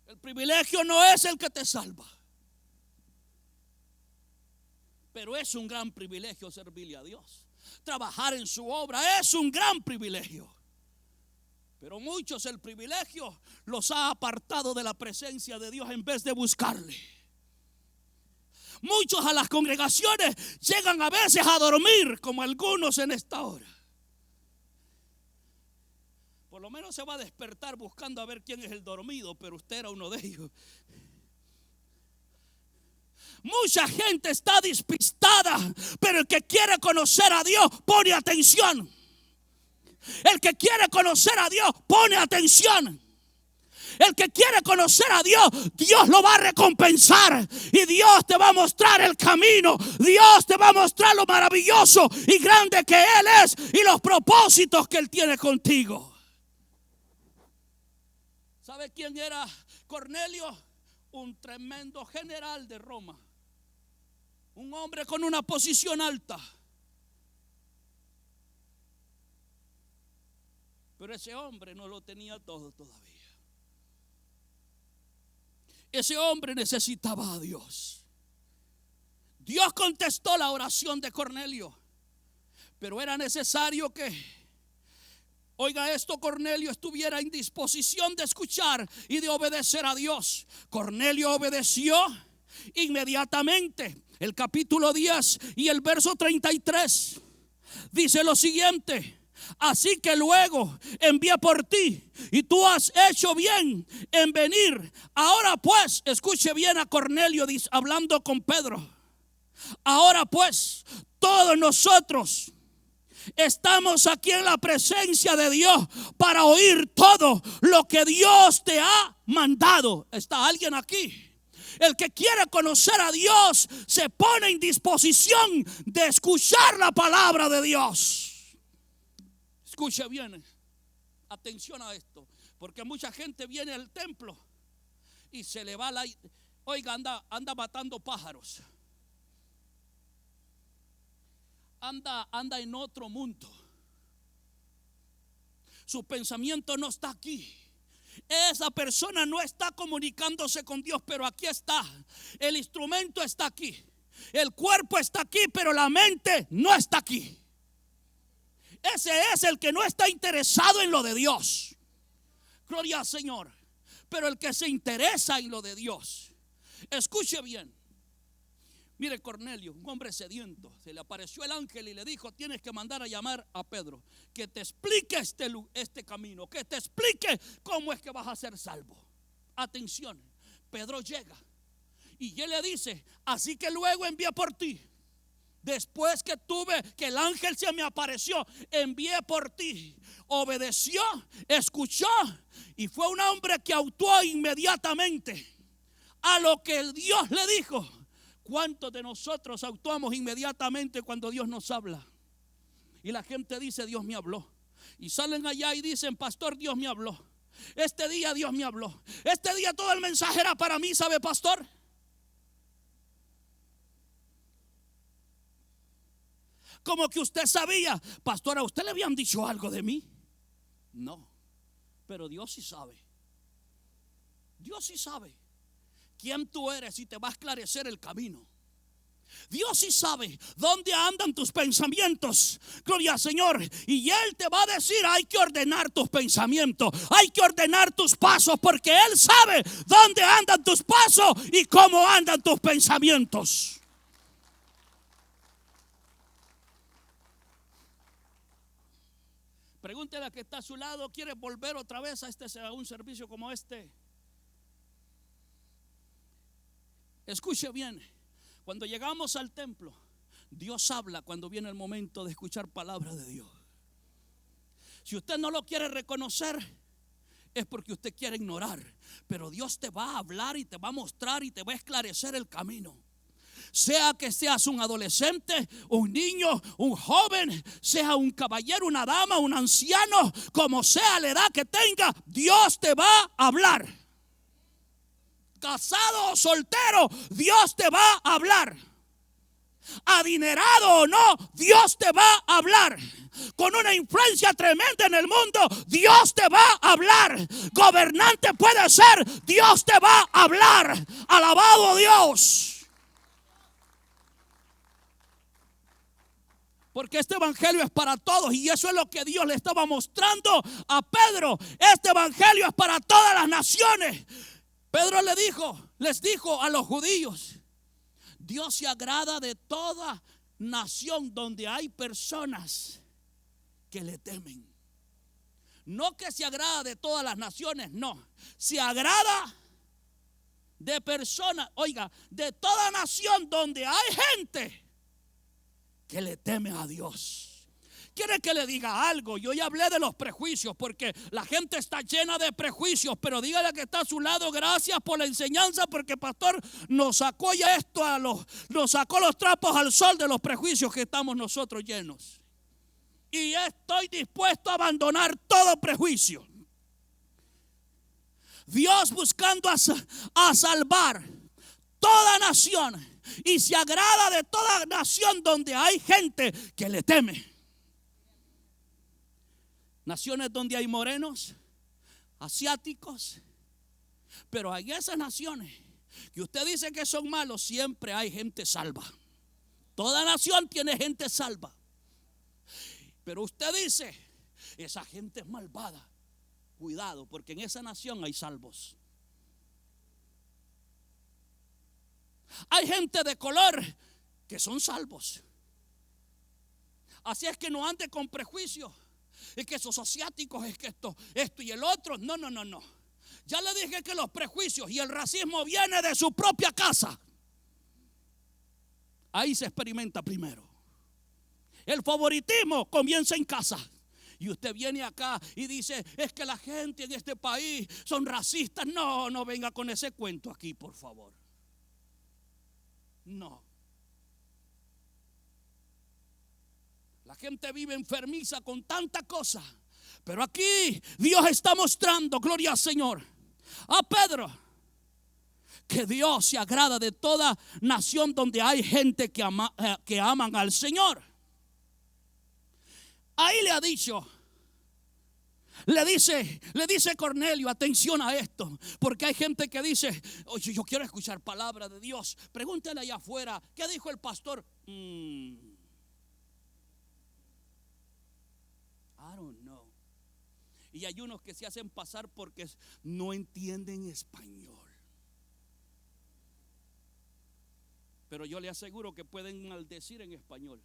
El privilegio no es el que te salva, pero es un gran privilegio servirle a Dios. Trabajar en su obra es un gran privilegio. Pero muchos el privilegio los ha apartado de la presencia de Dios en vez de buscarle. Muchos a las congregaciones llegan a veces a dormir, como algunos en esta hora. Por lo menos se va a despertar buscando a ver quién es el dormido, pero usted era uno de ellos. Mucha gente está despistada, pero el que quiere conocer a Dios pone atención. El que quiere conocer a Dios pone atención. El que quiere conocer a Dios, Dios lo va a recompensar. Y Dios te va a mostrar el camino. Dios te va a mostrar lo maravilloso y grande que Él es y los propósitos que Él tiene contigo. ¿Sabe quién era Cornelio? Un tremendo general de Roma. Un hombre con una posición alta. Pero ese hombre no lo tenía todo todavía. Ese hombre necesitaba a Dios. Dios contestó la oración de Cornelio, pero era necesario que, oiga esto, Cornelio estuviera en disposición de escuchar y de obedecer a Dios. Cornelio obedeció inmediatamente. El capítulo 10 y el verso 33 dice lo siguiente: así que luego envié por ti y tú has hecho bien en venir. Ahora pues, escuche bien a Cornelio hablando con Pedro. Ahora pues, todos nosotros estamos aquí en la presencia de Dios para oír todo lo que Dios te ha mandado. ¿Está alguien aquí? El que quiere conocer a Dios se pone en disposición de escuchar la palabra de Dios. Escuche bien, atención a esto, porque mucha gente viene al templo y se le va oiga, anda matando pájaros. Anda en otro mundo. Su pensamiento no está aquí. Esa persona no está comunicándose con Dios, pero aquí está. El instrumento está aquí. El cuerpo está aquí, pero la mente no está aquí. Ese es el que no está interesado en lo de Dios. Gloria al Señor. Pero el que se interesa en lo de Dios, escuche bien. Mire, Cornelio, un hombre sediento, se le apareció el ángel y le dijo: tienes que mandar a llamar a Pedro, que te explique este camino, que te explique cómo es que vas a ser salvo. Atención, Pedro llega y él le dice: así que luego envié por ti. Después que el ángel se me apareció, envié por ti. obedeció, escuchó y fue un hombre que actuó inmediatamente a lo que Dios le dijo. ¿Cuántos de nosotros actuamos inmediatamente cuando Dios nos habla? Y la gente dice, Dios me habló. Y salen allá y dicen, pastor, Dios me habló. Este día Dios me habló. Este día todo el mensaje era para mí, ¿sabe, pastor? Como que usted sabía, pastor, ¿a usted le habían dicho algo de mí? No, pero Dios sí sabe. Dios sí sabe quién tú eres y te va a esclarecer el camino. Dios sí sabe dónde andan tus pensamientos. Gloria al Señor. Y Él te va a decir, hay que ordenar tus pensamientos, hay que ordenar tus pasos, porque Él sabe dónde andan tus pasos y cómo andan tus pensamientos. Pregúntele a que está a su lado, ¿quiere volver otra vez a un servicio como este? Escuche bien, cuando llegamos al templo, Dios habla cuando viene el momento de escuchar palabra de Dios. Si usted no lo quiere reconocer, es porque usted quiere ignorar. Pero Dios te va a hablar y te va a mostrar y te va a esclarecer el camino. Sea que seas un adolescente, un niño, un joven, sea un caballero, una dama, un anciano, como sea la edad que tenga, Dios te va a hablar. Casado o soltero, Dios te va a hablar. Adinerado o no, Dios te va a hablar. Con una influencia tremenda en el mundo, Dios te va a hablar. Gobernante puede ser, Dios te va a hablar. Alabado Dios. Porque este evangelio es para todos, y eso es lo que Dios le estaba mostrando a Pedro. Este evangelio es para todas las naciones. Pedro les dijo a los judíos, Dios se agrada de toda nación donde hay personas que le temen. No que se agrada de todas las naciones, no. Se agrada de personas, oiga, de toda nación donde hay gente que le teme a Dios. ¿Quiere que le diga algo? Yo ya hablé de los prejuicios, porque la gente está llena de prejuicios. Pero dígale que está a su lado, gracias por la enseñanza, porque pastor nos sacó ya nos sacó los trapos al sol de los prejuicios que estamos nosotros llenos. Y estoy dispuesto a abandonar todo prejuicio. Dios buscando a salvar toda nación, y se agrada de toda nación donde hay gente que le teme. Naciones donde hay morenos, asiáticos, pero hay esas naciones que usted dice que son malos, siempre hay gente salva. Toda nación tiene gente salva. Pero usted dice, esa gente es malvada. Cuidado, porque en esa nación hay salvos. Hay gente de color que son salvos. Así es que no ande con prejuicios. Es que esos asiáticos, es que esto y el otro. No. Ya le dije que los prejuicios y el racismo viene de su propia casa. Ahí se experimenta primero. El favoritismo comienza en casa. Y usted viene acá y dice, es que la gente en este país son racistas. No venga con ese cuento aquí, por favor. No. La gente vive enfermiza con tanta cosa. Pero aquí Dios está mostrando, gloria al Señor, a Pedro, que Dios se agrada de toda nación donde hay gente que aman al Señor. Ahí le ha dicho, le dice Cornelio, atención a esto, porque hay gente que dice, oye, yo quiero escuchar palabra de Dios. Pregúntale allá afuera, ¿qué dijo el pastor? I don't know. Y hay unos que se hacen pasar porque no entienden español. Pero yo le aseguro que pueden maldecir en español.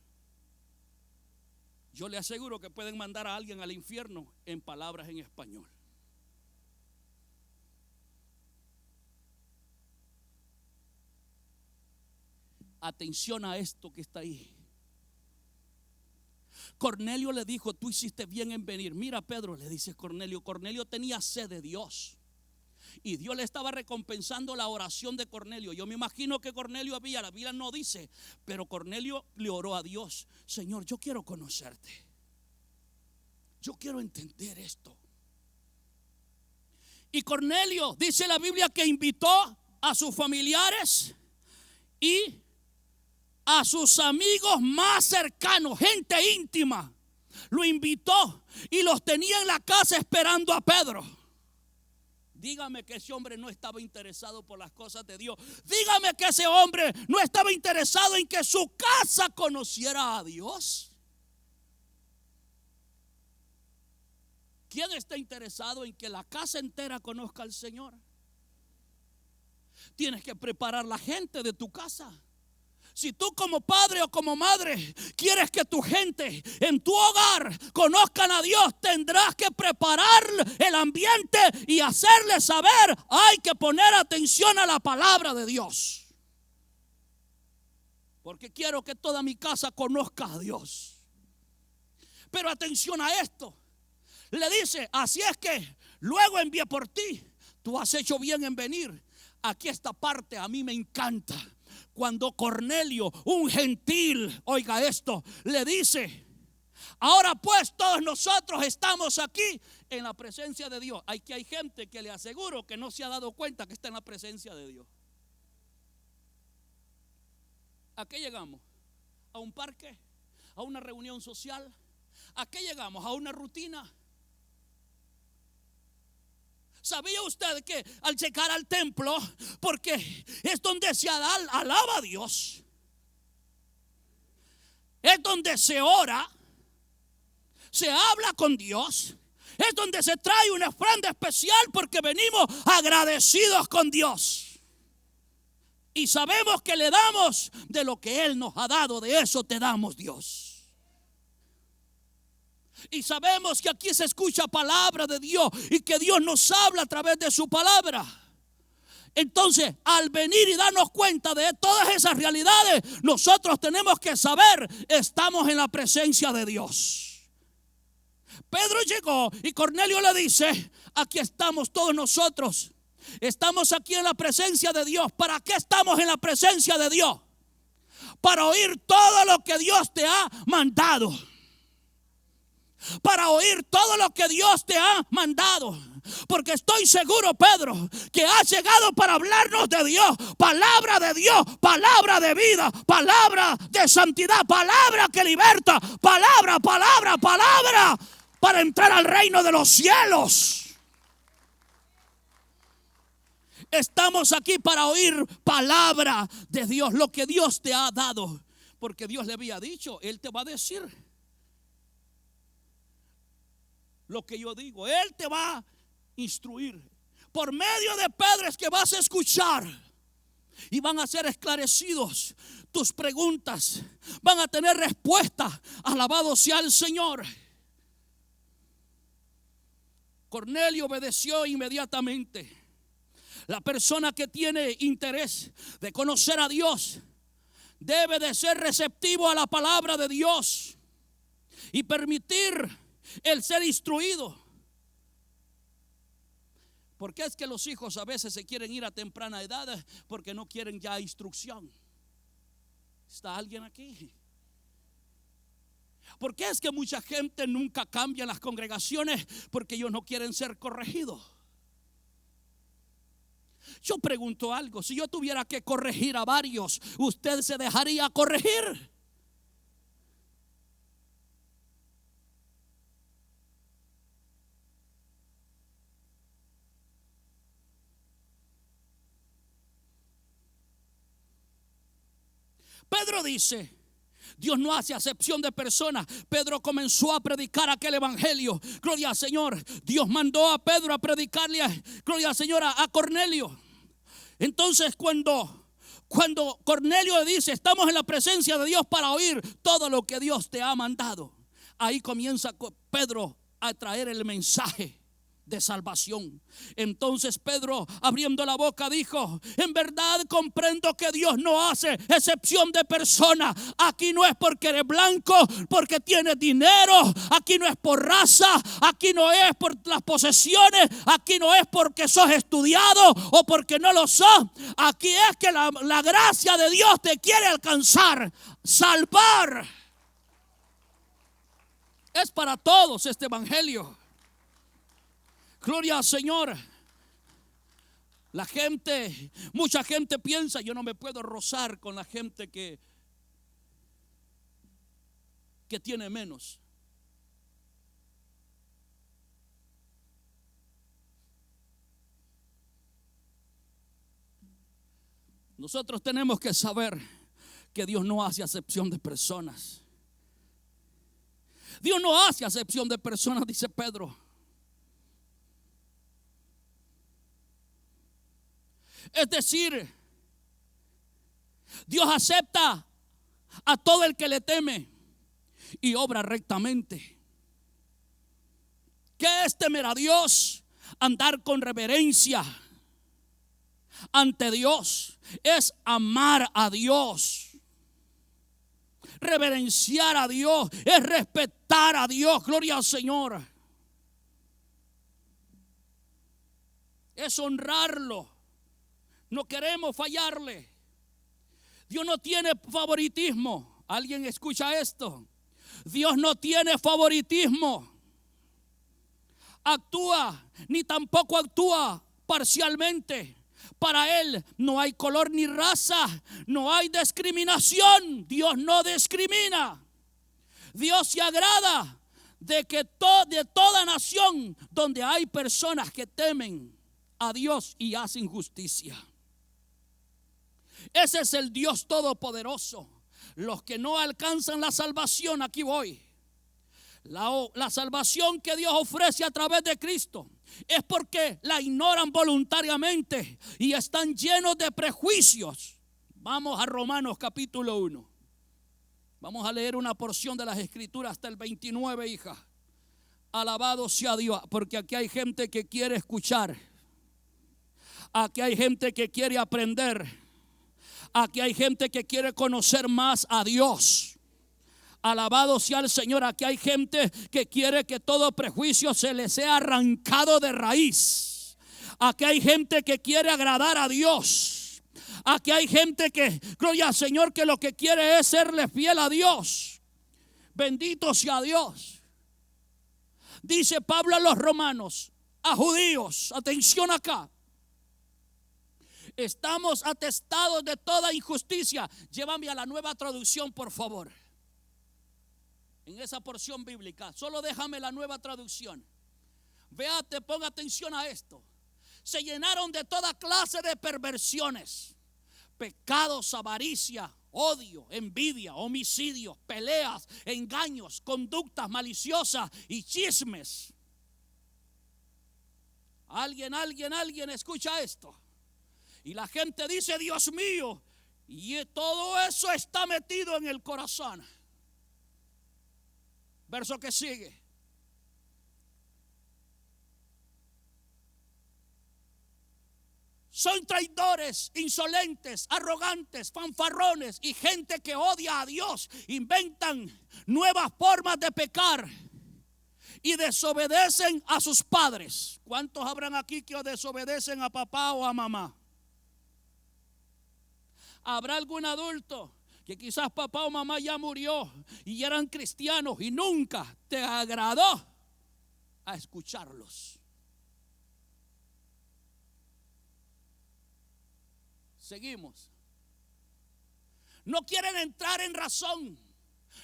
Yo le aseguro que pueden mandar a alguien al infierno en palabras en español. Atención a esto que está ahí. Cornelio le dijo: tú hiciste bien en venir. Mira, Pedro, le dice Cornelio. Cornelio tenía sed de Dios y Dios le estaba recompensando la oración de Cornelio. Yo me imagino que Cornelio había, la Biblia no dice, pero Cornelio le oró a Dios: Señor, yo quiero conocerte, yo quiero entender esto. Y Cornelio, dice la Biblia, que invitó a sus familiares y a sus amigos más cercanos, gente íntima. Lo invitó y los tenía en la casa esperando a Pedro. Dígame que ese hombre no estaba interesado por las cosas de Dios. Dígame que ese hombre no estaba interesado en que su casa conociera a Dios. ¿Quién está interesado en que la casa entera conozca al Señor? Tienes que preparar la gente de tu casa. Si tú como padre o como madre quieres que tu gente en tu hogar conozcan a Dios, tendrás que preparar el ambiente y hacerles saber: hay que poner atención a la palabra de Dios, porque quiero que toda mi casa conozca a Dios. Pero atención a esto. Le dice: así es que luego envié por ti, tú has hecho bien en venir. Aquí esta parte a mí me encanta. Cuando Cornelio, un gentil, oiga esto, le dice: ahora pues todos nosotros estamos aquí en la presencia de Dios. Aquí hay gente que le aseguro que no se ha dado cuenta que está en la presencia de Dios. ¿A qué llegamos? ¿A un parque? ¿A una reunión social? ¿A qué llegamos? ¿A una rutina? ¿Sabía usted que al llegar al templo, porque es donde se alaba a Dios, es donde se ora, se habla con Dios, es donde se trae una ofrenda especial porque venimos agradecidos con Dios y sabemos que le damos de lo que Él nos ha dado? De eso te damos, Dios. Y sabemos que aquí se escucha palabra de Dios y que Dios nos habla a través de su palabra. Entonces, al venir y darnos cuenta de todas esas realidades, nosotros tenemos que saber: estamos en la presencia de Dios. Pedro llegó y Cornelio le dice: aquí estamos todos nosotros. Estamos aquí en la presencia de Dios. ¿Para qué estamos en la presencia de Dios? Para oír todo lo que Dios te ha mandado. Para oír todo lo que Dios te ha mandado. Porque estoy seguro, Pedro, que has llegado para hablarnos de Dios. Palabra de Dios, palabra de vida, palabra de santidad, palabra que liberta, palabra para entrar al reino de los cielos. Estamos aquí para oír palabra de Dios, lo que Dios te ha dado. Porque Dios le había dicho: Él te va a decir lo que yo digo. Él te va a instruir. Por medio de Pedro es que vas a escuchar y van a ser esclarecidos tus preguntas. Van a tener respuesta. Alabado sea el Señor. Cornelio obedeció inmediatamente. La persona que tiene interés de conocer a Dios debe de ser receptivo a la palabra de Dios y permitir el ser instruido. Porque es que los hijos a veces se quieren ir a temprana edad porque no quieren ya instrucción. ¿Está alguien aquí? ¿Por qué es que mucha gente nunca cambia en las congregaciones? Porque ellos no quieren ser corregidos. Yo pregunto algo: si yo tuviera que corregir a varios, ¿usted se dejaría corregir? Pedro dice: Dios no hace acepción de personas. Pedro comenzó a predicar aquel evangelio. Gloria al Señor. Dios mandó a Pedro a predicarle, gloria al Señor, a Cornelio. Entonces cuando Cornelio le dice: estamos en la presencia de Dios para oír todo lo que Dios te ha mandado, ahí comienza Pedro a traer el mensaje de salvación. Entonces Pedro, abriendo la boca, dijo: en verdad comprendo que Dios no hace excepción de personas. Aquí no es porque eres blanco, porque tienes dinero. Aquí no es por raza. Aquí no es por las posesiones. Aquí no es porque sos estudiado o porque no lo sos. Aquí es que la gracia de Dios te quiere alcanzar, salvar. Es para todos este evangelio. Gloria al Señor. Mucha gente piensa: yo no me puedo rozar con la gente que tiene menos. Nosotros tenemos que saber que Dios no hace acepción de personas. Dios no hace acepción de personas, dice Pedro. Es decir, Dios acepta a todo el que le teme y obra rectamente. ¿Qué es temer a Dios? Andar con reverencia ante Dios. Es amar a Dios. Reverenciar a Dios es respetar a Dios. Gloria al Señor. Es honrarlo. No queremos fallarle. Dios no tiene favoritismo. ¿Alguien escucha esto? Dios no tiene favoritismo. Ni tampoco actúa parcialmente. Para Él no hay color ni raza, no hay discriminación. Dios no discrimina. Dios se agrada de toda nación donde hay personas que temen a Dios y hacen justicia. Ese es el Dios todopoderoso. Los que no alcanzan la salvación, aquí voy. La salvación que Dios ofrece a través de Cristo es porque la ignoran voluntariamente y están llenos de prejuicios. Vamos a Romanos capítulo 1. Vamos a leer una porción de las Escrituras hasta el 29, hija. Alabado sea Dios, porque aquí hay gente que quiere escuchar. Aquí hay gente que quiere aprender. Aquí hay gente que quiere conocer más a Dios. Alabado sea el Señor. Aquí hay gente que quiere que todo prejuicio se le sea arrancado de raíz. Aquí hay gente que quiere agradar a Dios. Aquí hay gente que, gloria al Señor, que lo que quiere es serle fiel a Dios. Bendito sea Dios. Dice Pablo a los romanos, a judíos, atención acá: estamos atestados de toda injusticia. Llévame a la Nueva Traducción, por favor. En esa porción bíblica, solo déjame la Nueva Traducción. Véate, ponga atención a esto. Se llenaron de toda clase de perversiones, pecados, avaricia, odio, envidia, homicidios, peleas, engaños, conductas maliciosas y chismes. Alguien escucha esto. Y la gente dice: Dios mío, y todo eso está metido en el corazón. Verso que sigue. Son traidores, insolentes, arrogantes, fanfarrones y gente que odia a Dios. Inventan nuevas formas de pecar y desobedecen a sus padres. ¿Cuántos habrán aquí que desobedecen a papá o a mamá? ¿Habrá algún adulto que quizás papá o mamá ya murió y eran cristianos y nunca te agradó a escucharlos? Seguimos. No quieren entrar en razón.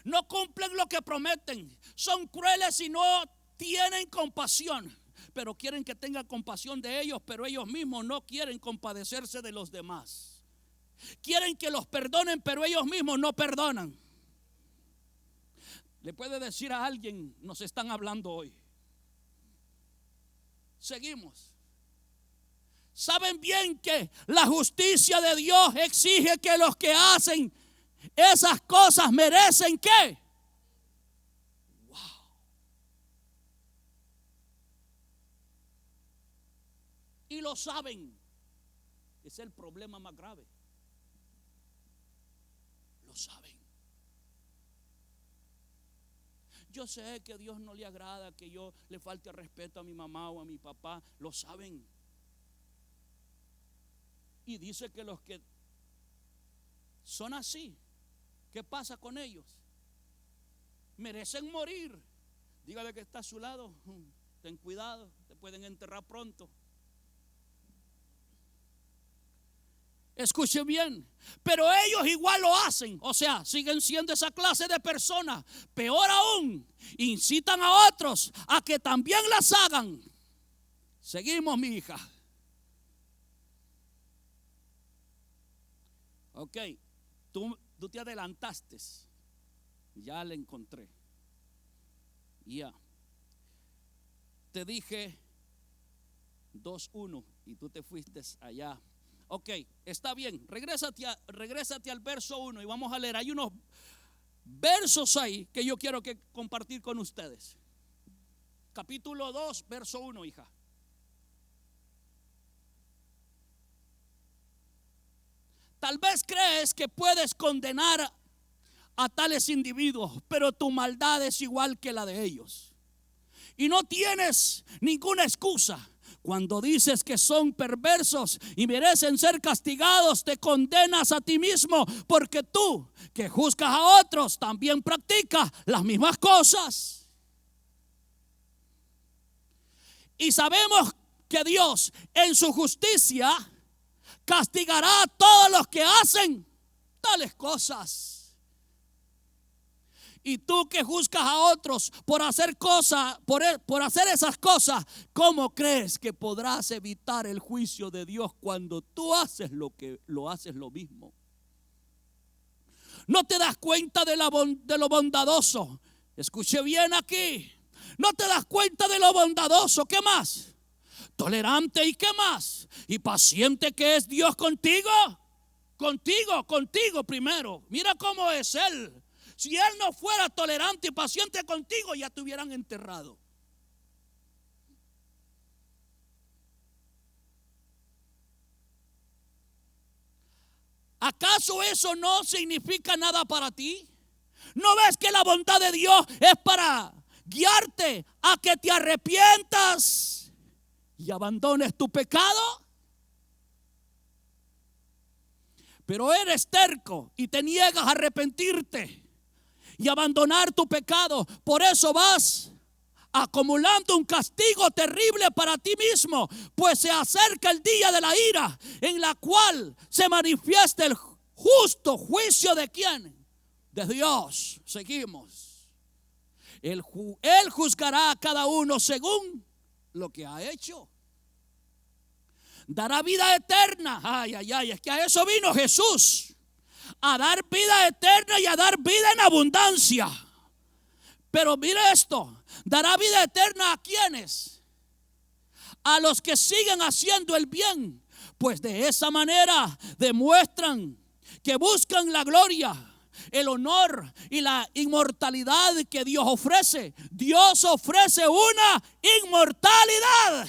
No cumplen lo que prometen. Son crueles y no tienen compasión. Pero quieren que tengan compasión de ellos, pero ellos mismos no quieren compadecerse de los demás. Quieren que los perdonen, pero ellos mismos no perdonan. Le puede decir a alguien: nos están hablando hoy. Seguimos. Saben bien que la justicia de Dios exige que los que hacen esas cosas merecen ¿qué? Wow. y lo saben. Es el problema más grave. Lo saben. Yo sé que a Dios no le agrada que yo le falte respeto a mi mamá o a mi papá. Lo saben. Y dice que los que son así, ¿qué pasa con ellos? Merecen morir. Dígale que está a su lado: ten cuidado, te pueden enterrar pronto. Escuche bien, pero ellos igual lo hacen. O sea, siguen siendo esa clase de personas. Peor aún, incitan a otros a que también las hagan. Seguimos, mi hija. Ok, tú te adelantaste. Ya la encontré. Ya. Te dije 2:1 y tú te fuiste allá. Ok, está bien. Regrésate al verso 1 y vamos a leer. Hay unos versos ahí que yo quiero compartir con ustedes. Capítulo 2, verso 1, hija. Tal vez crees que puedes condenar a tales individuos, pero tu maldad es igual que la de ellos. Y no tienes ninguna excusa. Cuando dices que son perversos y merecen ser castigados, te condenas a ti mismo, porque tú, que juzgas a otros, también practicas las mismas cosas. Y sabemos que Dios, en su justicia, castigará a todos los que hacen tales cosas. Y tú que juzgas a otros por hacer cosas, por hacer esas cosas, ¿cómo crees que podrás evitar el juicio de Dios cuando tú haces lo mismo? ¿No te das cuenta de lo bondadoso? Escuche bien aquí. ¿No te das cuenta de lo bondadoso? ¿Qué más? Tolerante, ¿y qué más? Y paciente que es Dios contigo. Contigo primero. Mira cómo es Él. Si Él no fuera tolerante y paciente contigo, ya te hubieran enterrado. ¿Acaso eso no significa nada para ti? ¿No ves que la bondad de Dios es para guiarte a que te arrepientas y abandones tu pecado? Pero eres terco y te niegas a arrepentirte y abandonar tu pecado. Por eso vas acumulando un castigo terrible para ti mismo, pues se acerca el día de la ira, en la cual se manifiesta el justo juicio de ¿quién? De Dios. Seguimos. Él juzgará a cada uno según lo que ha hecho. Dará vida eterna. Ay, es que a eso vino Jesús. A dar vida eterna y a dar vida en abundancia. Pero mire esto: dará vida eterna a quienes, a los que siguen haciendo el bien, pues de esa manera demuestran que buscan la gloria, el honor y la inmortalidad que Dios ofrece. Dios ofrece una inmortalidad.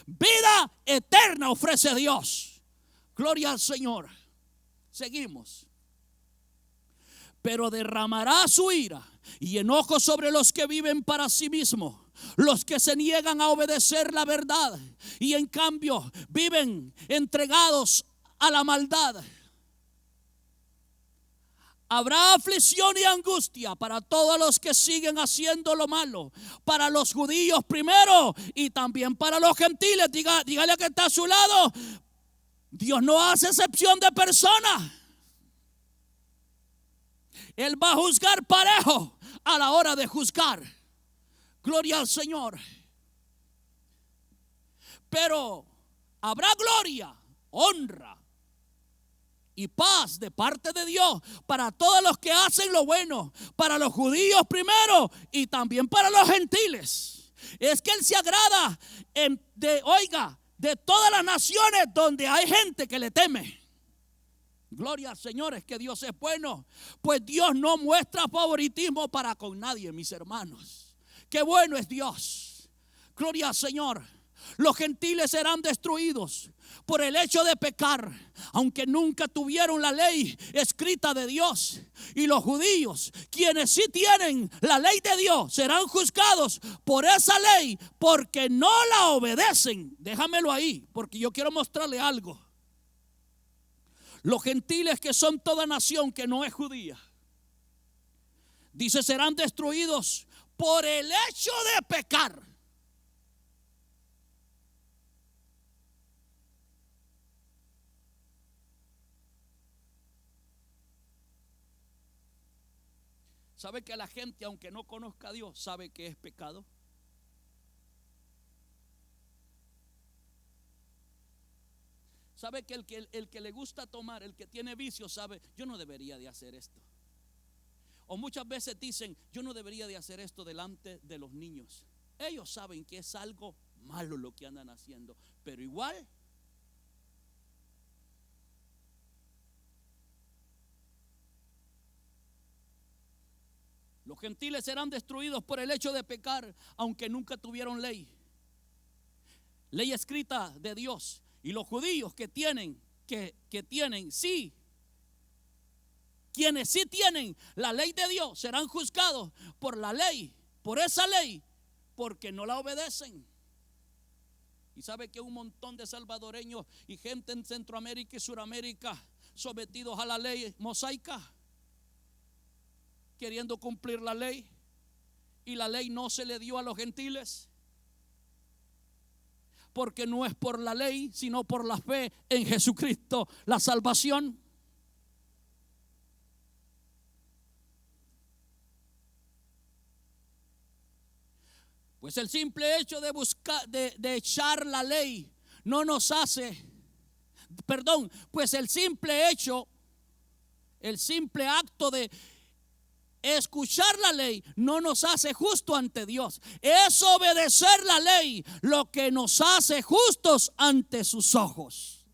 Vida eterna ofrece Dios. Gloria al Señor. Seguimos. Pero derramará su ira y enojo sobre los que viven para sí mismos, los que se niegan a obedecer la verdad y en cambio viven entregados a la maldad. Habrá aflicción y angustia para todos los que siguen haciendo lo malo, para los judíos primero y también para los gentiles. Dígale que está a su lado: Dios no hace excepción de personas. Él va a juzgar parejo a la hora de juzgar. Gloria al Señor. Pero habrá gloria, honra y paz de parte de Dios para todos los que hacen lo bueno, para los judíos primero y también para los gentiles. Es que Él se agrada de todas las naciones donde hay gente que le teme. Gloria al Señor, es que Dios es bueno. Pues Dios no muestra favoritismo para con nadie, mis hermanos. Qué bueno es Dios. Gloria al Señor. Los gentiles serán destruidos por el hecho de pecar, aunque nunca tuvieron la ley escrita de Dios. Y los judíos, quienes sí tienen la ley de Dios, serán juzgados por esa ley porque no la obedecen. Déjamelo ahí, porque yo quiero mostrarle algo. Los gentiles, que son toda nación que no es judía, dice, serán destruidos por el hecho de pecar. ¿Sabe que la gente, aunque no conozca a Dios, sabe que es pecado? ¿Sabe que el que le gusta tomar, el que tiene vicio, sabe, yo no debería de hacer esto? O muchas veces dicen, yo no debería de hacer esto delante de los niños. Ellos saben que es algo malo lo que andan haciendo, pero igual. Los gentiles serán destruidos por el hecho de pecar, aunque nunca tuvieron ley escrita de Dios. Y los judíos que tienen, sí, quienes sí tienen la ley de Dios, serán juzgados por la ley, por esa ley, porque no la obedecen. Y sabe que un montón de salvadoreños y gente en Centroamérica y Suramérica sometidos a la ley mosaica, queriendo cumplir la ley, y la ley no se le dio a los gentiles, porque no es por la ley, sino por la fe en Jesucristo la salvación. Pues el simple hecho de buscar, de echar la ley, no nos hace, pues el simple acto de escuchar la ley no nos hace justo ante Dios. Es obedecer la ley lo que nos hace justos ante sus ojos.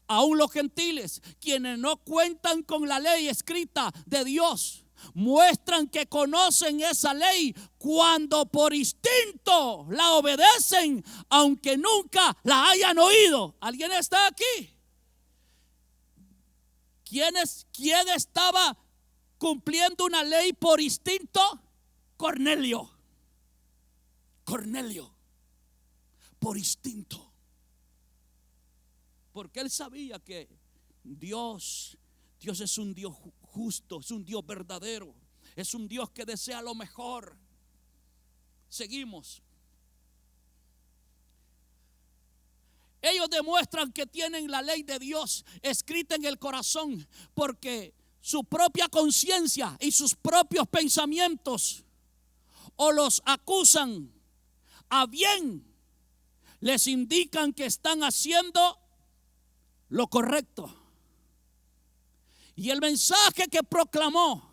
Aún los gentiles, quienes no cuentan con la ley escrita de Dios, muestran que conocen esa ley cuando por instinto la obedecen, aunque nunca la hayan oído. ¿Alguien está aquí? ¿Quién estaba cumpliendo una ley por instinto? Cornelio, por instinto, porque él sabía que Dios es un Dios justo, es un Dios verdadero, es un Dios que desea lo mejor. Seguimos. Ellos demuestran que tienen la ley de Dios escrita en el corazón, porque su propia conciencia y sus propios pensamientos o los acusan a bien, les indican que están haciendo lo correcto. Y el mensaje que proclamo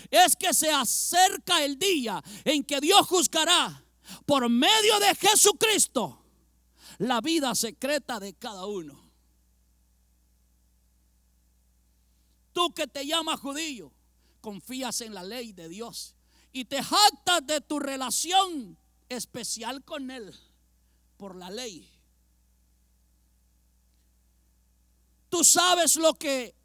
es que se acerca el día en que Dios juzgará por medio de Jesucristo la vida secreta de cada uno. Tú que te llamas judío, confías en la ley de Dios y te jactas de tu relación especial con Él por la ley. Tú sabes lo que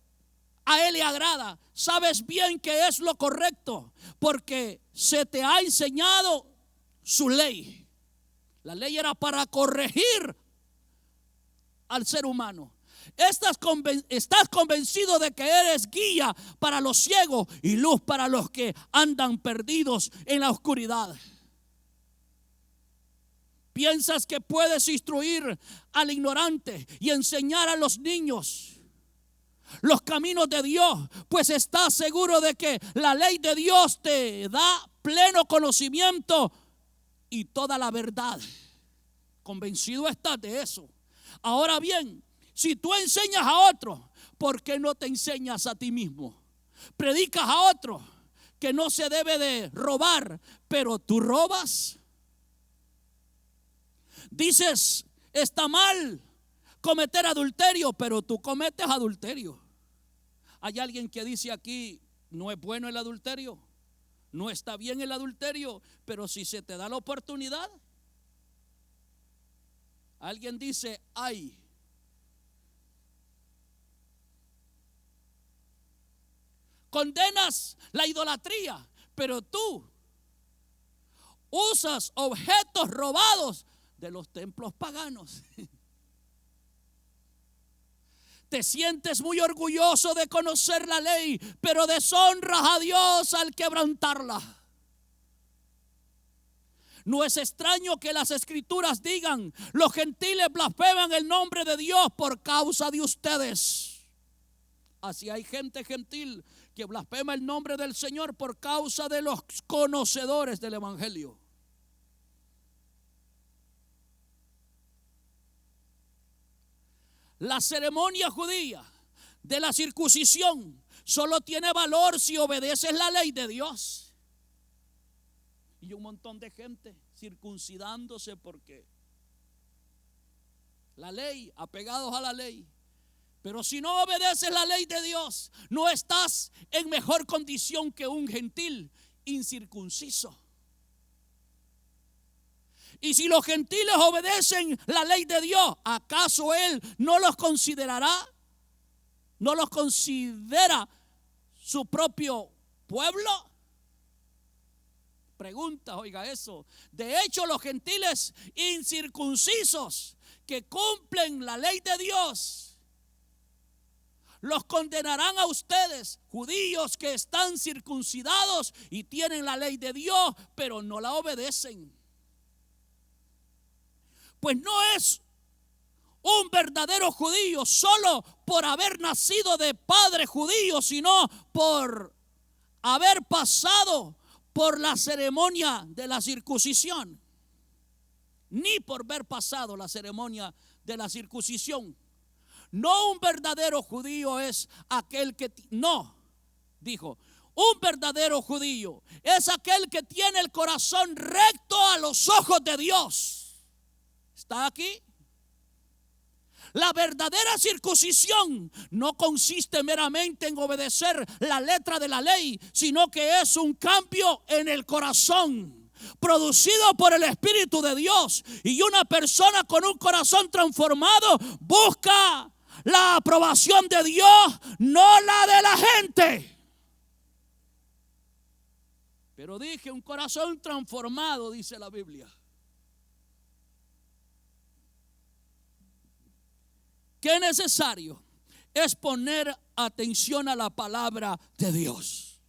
a Él le agrada, sabes bien que es lo correcto, porque se te ha enseñado su ley. La ley era para corregir al ser humano. Estás convencido de que eres guía para los ciegos y luz para los que andan perdidos en la oscuridad. Piensas que puedes instruir al ignorante y enseñar a los niños los caminos de Dios, pues estás seguro de que la ley de Dios te da pleno conocimiento y toda la verdad. Convencido estás de eso. Ahora bien, si tú enseñas a otros, ¿por qué no te enseñas a ti mismo? Predicas a otros que no se debe de robar, pero tú robas. Dices, está mal cometer adulterio, pero tú cometes adulterio. Hay alguien que dice aquí, no es bueno el adulterio, no está bien el adulterio, pero si se te da la oportunidad, Alguien dice, ay. Condenas la idolatría, pero tú usas objetos robados de los templos paganos. Te sientes muy orgulloso de conocer la ley, pero deshonras a Dios al quebrantarla. No es extraño que las escrituras digan: los gentiles blasfeman el nombre de Dios por causa de ustedes. Así hay gente gentil que blasfema el nombre del Señor por causa de los conocedores del evangelio. La ceremonia judía de la circuncisión solo tiene valor si obedeces la ley de Dios. Y un montón de gente circuncidándose porque la ley, apegados a la ley. Pero si no obedeces la ley de Dios, no estás en mejor condición que un gentil incircunciso. Y si los gentiles obedecen la ley de Dios, ¿acaso Él no los considerará? ¿No los considera su propio pueblo? Pregunta, oiga eso. De hecho, los gentiles incircuncisos que cumplen la ley de Dios los condenarán a ustedes, judíos que están circuncidados y tienen la ley de Dios, pero no la obedecen. Pues no es un verdadero judío solo por haber nacido de padre judío, sino por haber pasado por la ceremonia de la circuncisión, ni por haber pasado la ceremonia de la circuncisión. No, un verdadero judío es aquel que, no, dijo, un verdadero judío es aquel que tiene el corazón recto a los ojos de Dios. ¿Está aquí? La verdadera circuncisión no consiste meramente en obedecer la letra de la ley, sino que es un cambio en el corazón, producido por el Espíritu de Dios. Y una persona con un corazón transformado busca la aprobación de Dios, no la de la gente. Pero dije, un corazón transformado, dice la Biblia. Qué necesario es poner atención a la palabra de Dios.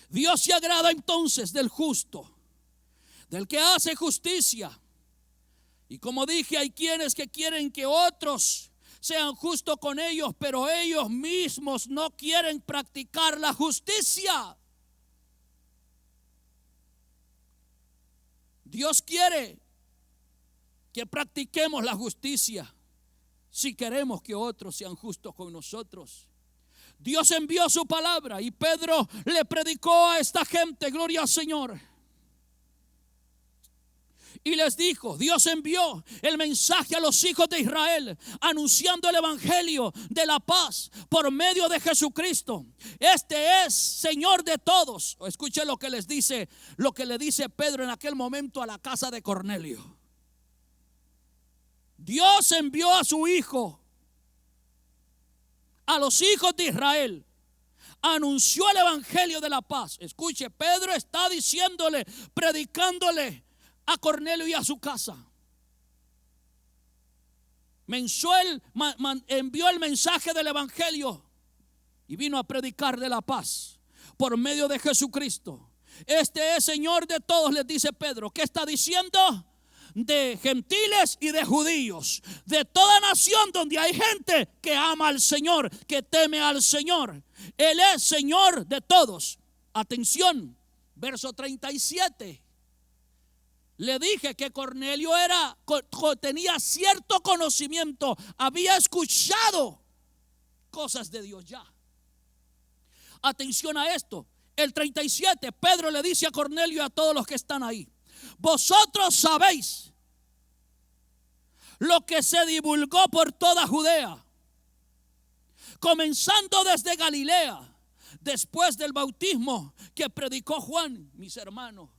Dios se agrada entonces del justo, del que hace justicia. Y como dije, hay quienes que quieren que otros sean justos con ellos, pero ellos mismos no quieren practicar la justicia. Dios quiere que practiquemos la justicia si queremos que otros sean justos con nosotros. Dios envió su palabra y Pedro le predicó a esta gente, gloria al Señor. Y les dijo, Dios envió el mensaje a los hijos de Israel, anunciando el evangelio de la paz por medio de Jesucristo. Este es Señor de todos. Escuche lo que les dice, lo que le dice Pedro en aquel momento a la casa de Cornelio. Dios envió a su hijo, a los hijos de Israel, anunció el evangelio de la paz. Escuche, Pedro está diciéndole, predicándole a Cornelio y a su casa. Envió el mensaje del evangelio y vino a predicar de la paz por medio de Jesucristo. Este es Señor de todos, les dice Pedro. ¿Qué está diciendo? De gentiles y de judíos, de toda nación donde hay gente que ama al Señor, que teme al Señor. Él es Señor de todos. Atención, verso 37. Le dije que Cornelio tenía cierto conocimiento, había escuchado cosas de Dios ya. Atención a esto. El 37, Pedro le dice a Cornelio y a todos los que están ahí: vosotros sabéis lo que se divulgó por toda Judea, comenzando desde Galilea, después del bautismo que predicó Juan. Mis hermanos,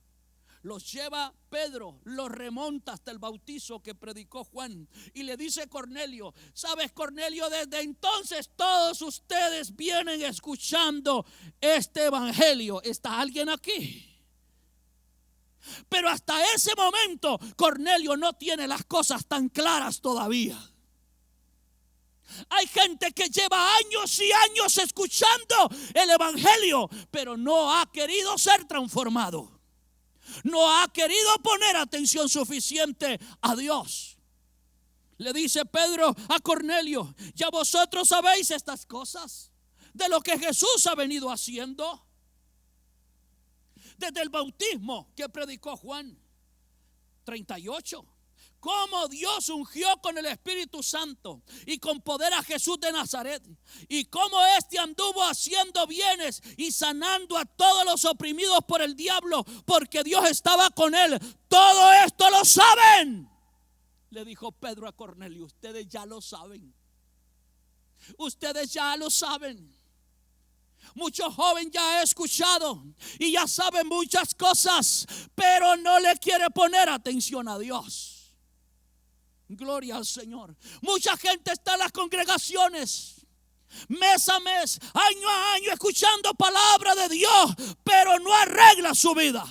los lleva Pedro, los remonta hasta el bautizo que predicó Juan y le dice Cornelio: sabes, Cornelio, desde entonces todos ustedes vienen escuchando este evangelio. ¿Está alguien aquí? Pero hasta ese momento Cornelio no tiene las cosas tan claras todavía. Hay gente que lleva años y años escuchando el evangelio, pero no ha querido ser transformado. No ha querido poner atención suficiente a Dios. Le dice Pedro a Cornelio: ya vosotros sabéis estas cosas de lo que Jesús ha venido haciendo desde el bautismo que predicó Juan 38. Cómo Dios ungió con el Espíritu Santo y con poder a Jesús de Nazaret, y cómo éste anduvo haciendo bienes y sanando a todos los oprimidos por el diablo, porque Dios estaba con él. Todo esto lo saben. Le dijo Pedro a Cornelio: ustedes ya lo saben. Ustedes ya lo saben. Mucho joven ya ha escuchado y ya sabe muchas cosas, pero no le quiere poner atención a Dios. Gloria al Señor. Mucha gente está en las congregaciones, mes a mes, año a año, escuchando palabra de Dios, pero no arregla su vida.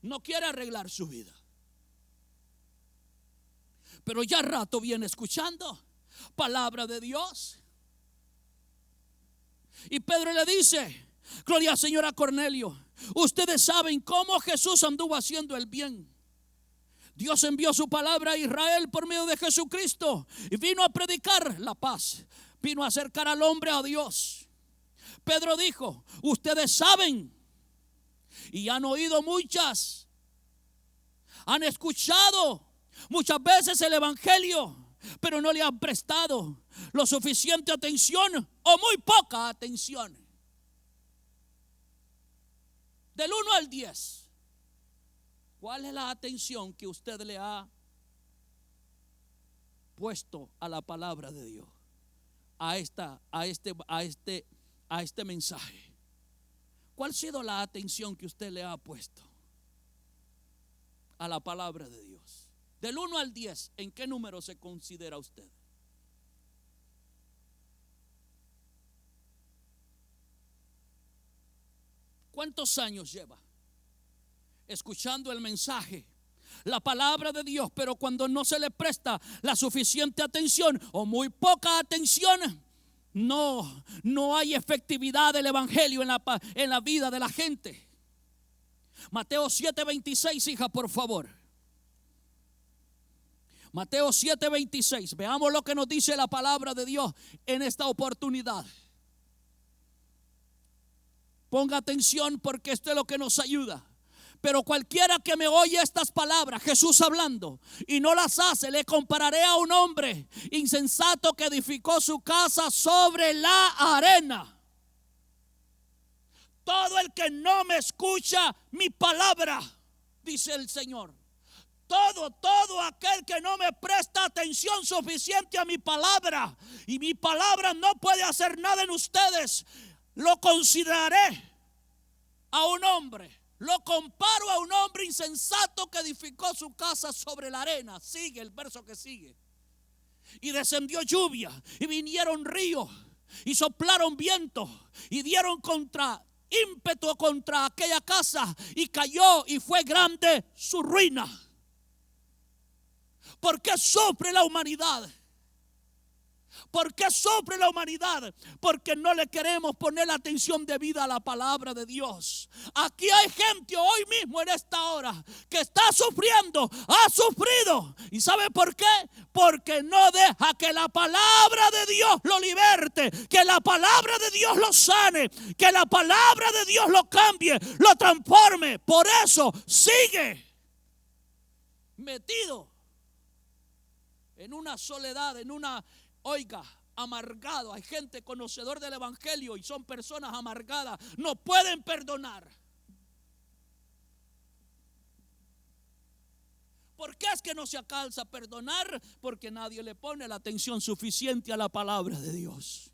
No quiere arreglar su vida, pero ya rato viene escuchando palabra de Dios. Y Pedro le dice: gloria al Señor, a Cornelio: ustedes saben cómo Jesús anduvo haciendo el bien. Dios envió su palabra a Israel por medio de Jesucristo y vino a predicar la paz, vino a acercar al hombre a Dios. Pedro dijo: ustedes saben y han oído muchas, han escuchado muchas veces el evangelio, pero no le han prestado lo suficiente atención o muy poca atención. Del 1 al 10, ¿cuál es la atención que usted le ha puesto a la palabra de Dios? A este mensaje. ¿Cuál ha sido la atención que usted le ha puesto a la palabra de Dios? Del 1 al 10, ¿en qué número se considera usted? ¿Cuántos años lleva escuchando el mensaje, la palabra de Dios, pero cuando no se le presta la suficiente atención o muy poca atención, no hay efectividad del evangelio en la vida de la gente? Mateo 7:26, hija, por favor. Mateo 7:26. Veamos lo que nos dice la palabra de Dios en esta oportunidad. Ponga atención, porque esto es lo que nos ayuda. Pero cualquiera que me oye estas palabras, Jesús hablando, y no las hace, le compararé a un hombre insensato que edificó su casa sobre la arena. Todo el que no me escucha mi palabra, dice el Señor, todo aquel que no me presta atención suficiente a mi palabra, y mi palabra no puede hacer nada en ustedes, lo consideraré a un hombre, lo comparo a un hombre insensato que edificó su casa sobre la arena. Sigue el verso que sigue. Y descendió lluvia, y vinieron ríos, y soplaron vientos, y dieron ímpetu contra aquella casa, y cayó, y fue grande su ruina. ¿Por qué sufre la humanidad? ¿Por qué sufre la humanidad? Porque no le queremos poner la atención debida a la palabra de Dios. Aquí hay gente hoy mismo en esta hora que está sufriendo, ha sufrido. ¿Y sabe por qué? Porque no deja que la palabra de Dios lo liberte, que la palabra de Dios lo sane, que la palabra de Dios lo cambie, lo transforme. Por eso sigue metido en una soledad, amargado. Hay gente conocedor del evangelio y son personas amargadas, no pueden perdonar. ¿Por qué es que no se alcanza a perdonar? Porque nadie le pone la atención suficiente a la palabra de Dios.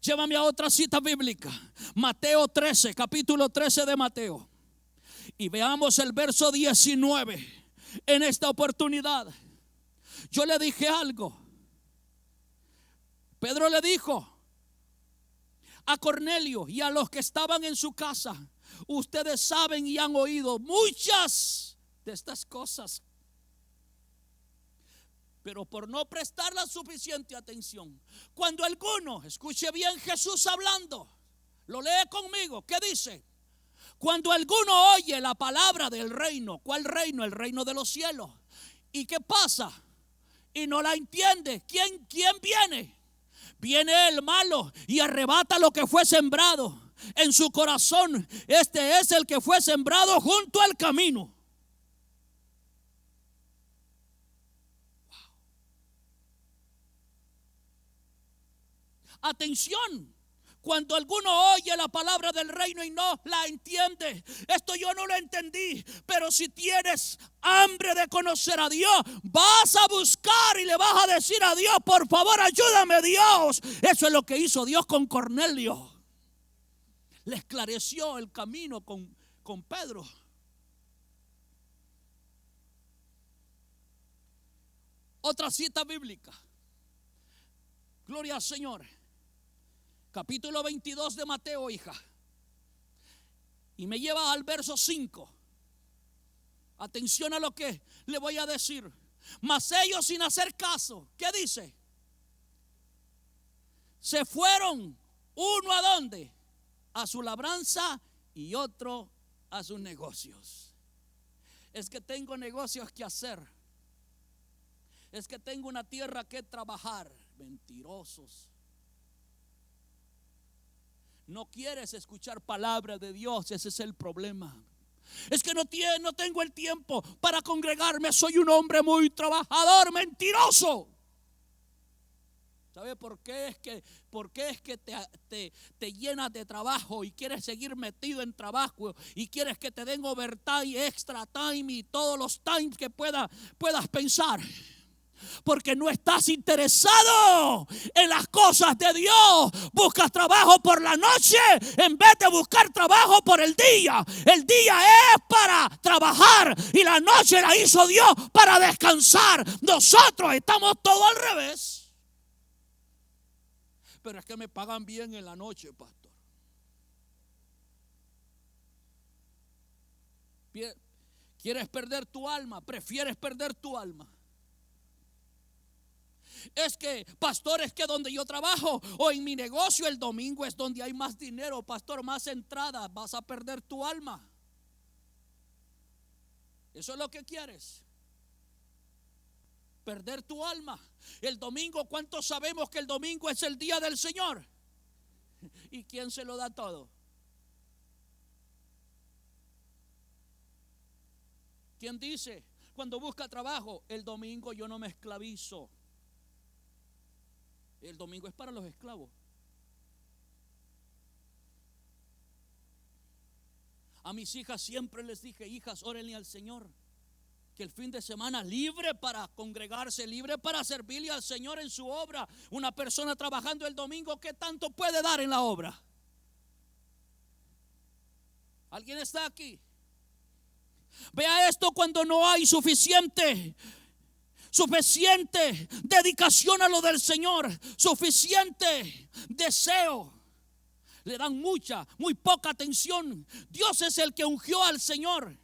Llévame a otra cita bíblica. Mateo 13, capítulo 13 de Mateo. Y veamos el verso 19. En esta oportunidad, yo le dije algo. Pedro le dijo a Cornelio y a los que estaban en su casa: ustedes saben y han oído muchas de estas cosas, pero por no prestar la suficiente atención, cuando alguno, escuche bien Jesús hablando, lo lee conmigo, ¿qué dice? Cuando alguno oye la palabra del reino. ¿Cuál reino? El reino de los cielos. ¿Y qué pasa? Y no la entiende. ¿Quién viene? Viene el malo y arrebata lo que fue sembrado en su corazón. Este es el que fue sembrado junto al camino. Atención. Cuando alguno oye la palabra del reino y no la entiende, esto yo no lo entendí, pero si tienes hambre de conocer a Dios, vas a buscar y le vas a decir a Dios: por favor, ayúdame, Dios. Eso es lo que hizo Dios con Cornelio. Le esclareció el camino con Pedro. Otra cita bíblica. Gloria al Señor. Capítulo 22 de Mateo, hija. Y me lleva al verso 5. Atención a lo que le voy a decir. Mas ellos, sin hacer caso, ¿qué dice? Se fueron uno a dónde? A su labranza y otro a sus negocios. Es que tengo negocios que hacer. Es que tengo una tierra que trabajar. Mentirosos. No quieres escuchar palabra de Dios, ese es el problema. Es que no tengo el tiempo para congregarme, soy un hombre muy trabajador. Mentiroso. ¿Sabe por qué es que te llenas de trabajo y quieres seguir metido en trabajo y quieres que te den overtime, extra time y todos los times que puedas pensar? Porque no estás interesado en las cosas de Dios. Buscas trabajo por la noche en vez de buscar trabajo por el día. El día es para trabajar y la noche la hizo Dios para descansar. Nosotros estamos todo al revés. Pero es que me pagan bien en la noche, pastor. ¿Quieres perder tu alma? ¿Prefieres perder tu alma? Es que, pastor, es que donde yo trabajo o en mi negocio el domingo es donde hay más dinero, pastor, más entrada. Vas a perder tu alma. ¿Eso es lo que quieres? Perder tu alma. El domingo, ¿cuántos sabemos que el domingo es el día del Señor? ¿Y quién se lo da todo? ¿Quién dice cuando busca trabajo: el domingo yo no me esclavizo? El domingo es para los esclavos. A mis hijas siempre les dije: hijas, órenle al Señor, que el fin de semana libre para congregarse, libre para servirle al Señor en su obra. Una persona trabajando el domingo, ¿qué tanto puede dar en la obra? ¿Alguien está aquí? Vea esto: cuando no hay suficiente dedicación a lo del Señor, suficiente deseo, le dan muy poca atención. Dios es el que ungió al Señor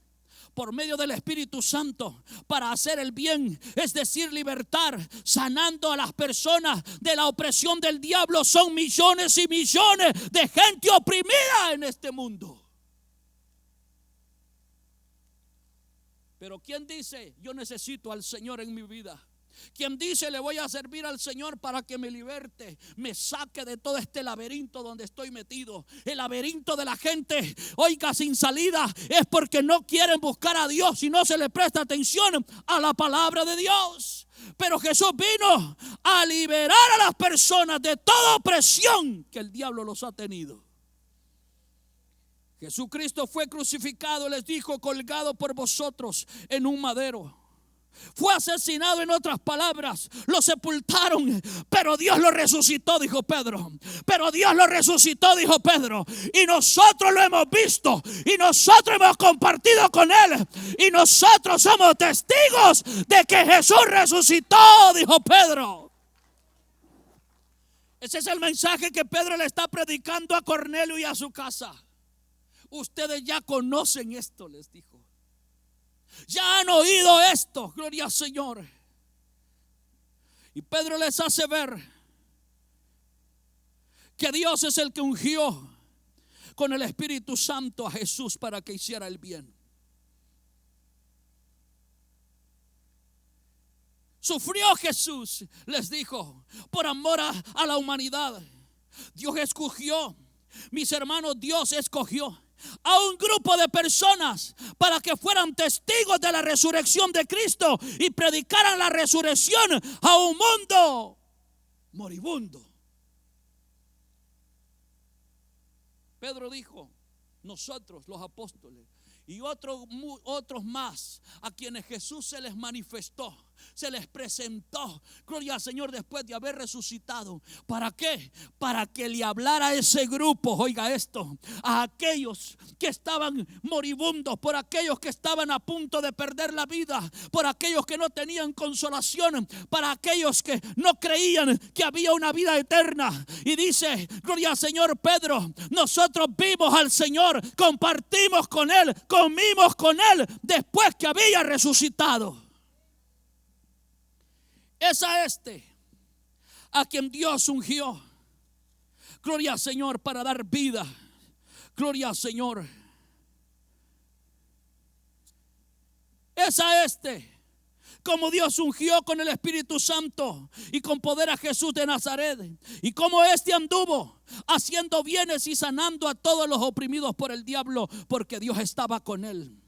por medio del Espíritu Santo para hacer el bien, es decir, libertar, sanando a las personas de la opresión del diablo. Son millones y millones de gente oprimida en este mundo. Pero ¿quién dice: yo necesito al Señor en mi vida? ¿Quién dice: le voy a servir al Señor para que me liberte, me saque de todo este laberinto donde estoy metido? El laberinto de la gente, oiga, sin salida, es porque no quieren buscar a Dios y no se le presta atención a la palabra de Dios. Pero Jesús vino a liberar a las personas de toda opresión que el diablo los ha tenido. Jesucristo fue crucificado, les dijo: colgado por vosotros en un madero. Fue asesinado, en otras palabras, lo sepultaron, pero Dios lo resucitó, dijo Pedro. Pero Dios lo resucitó, dijo Pedro. Y nosotros lo hemos visto, y nosotros hemos compartido con él, y nosotros somos testigos de que Jesús resucitó, dijo Pedro. Ese es el mensaje que Pedro le está predicando a Cornelio y a su casa. Ustedes ya conocen esto, les dijo. Ya han oído esto, gloria al Señor. Y Pedro les hace ver que Dios es el que ungió con el Espíritu Santo a Jesús para que hiciera el bien. Sufrió Jesús, les dijo, por amor a la humanidad. Dios escogió, mis hermanos, Dios escogió a un grupo de personas para que fueran testigos de la resurrección de Cristo y predicaran la resurrección a un mundo moribundo. Pedro dijo, nosotros los apóstoles y otros más a quienes Jesús se les manifestó, se les presentó, gloria al Señor, después de haber resucitado. ¿Para qué? Para que le hablara a ese grupo, oiga esto, a aquellos que estaban moribundos, por aquellos que estaban a punto de perder la vida, por aquellos que no tenían consolación, para aquellos que no creían que había una vida eterna. Y dice, gloria al Señor, Pedro, nosotros vimos al Señor, compartimos con Él, comimos con Él después que había resucitado. Es a a quien Dios ungió, gloria al Señor, para dar vida, gloria al Señor. Es a como Dios ungió con el Espíritu Santo y con poder a Jesús de Nazaret, y como anduvo haciendo bienes y sanando a todos los oprimidos por el diablo, porque Dios estaba con él.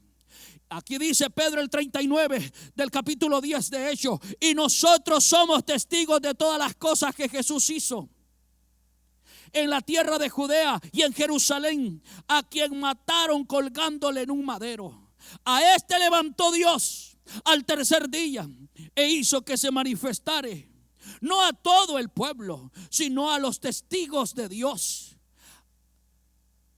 Aquí dice Pedro el 39 del capítulo 10 de Hechos: y nosotros somos testigos de todas las cosas que Jesús hizo en la tierra de Judea y en Jerusalén, a quien mataron colgándole en un madero. A levantó Dios al tercer día e hizo que se manifestare, no a todo el pueblo, sino a los testigos de Dios,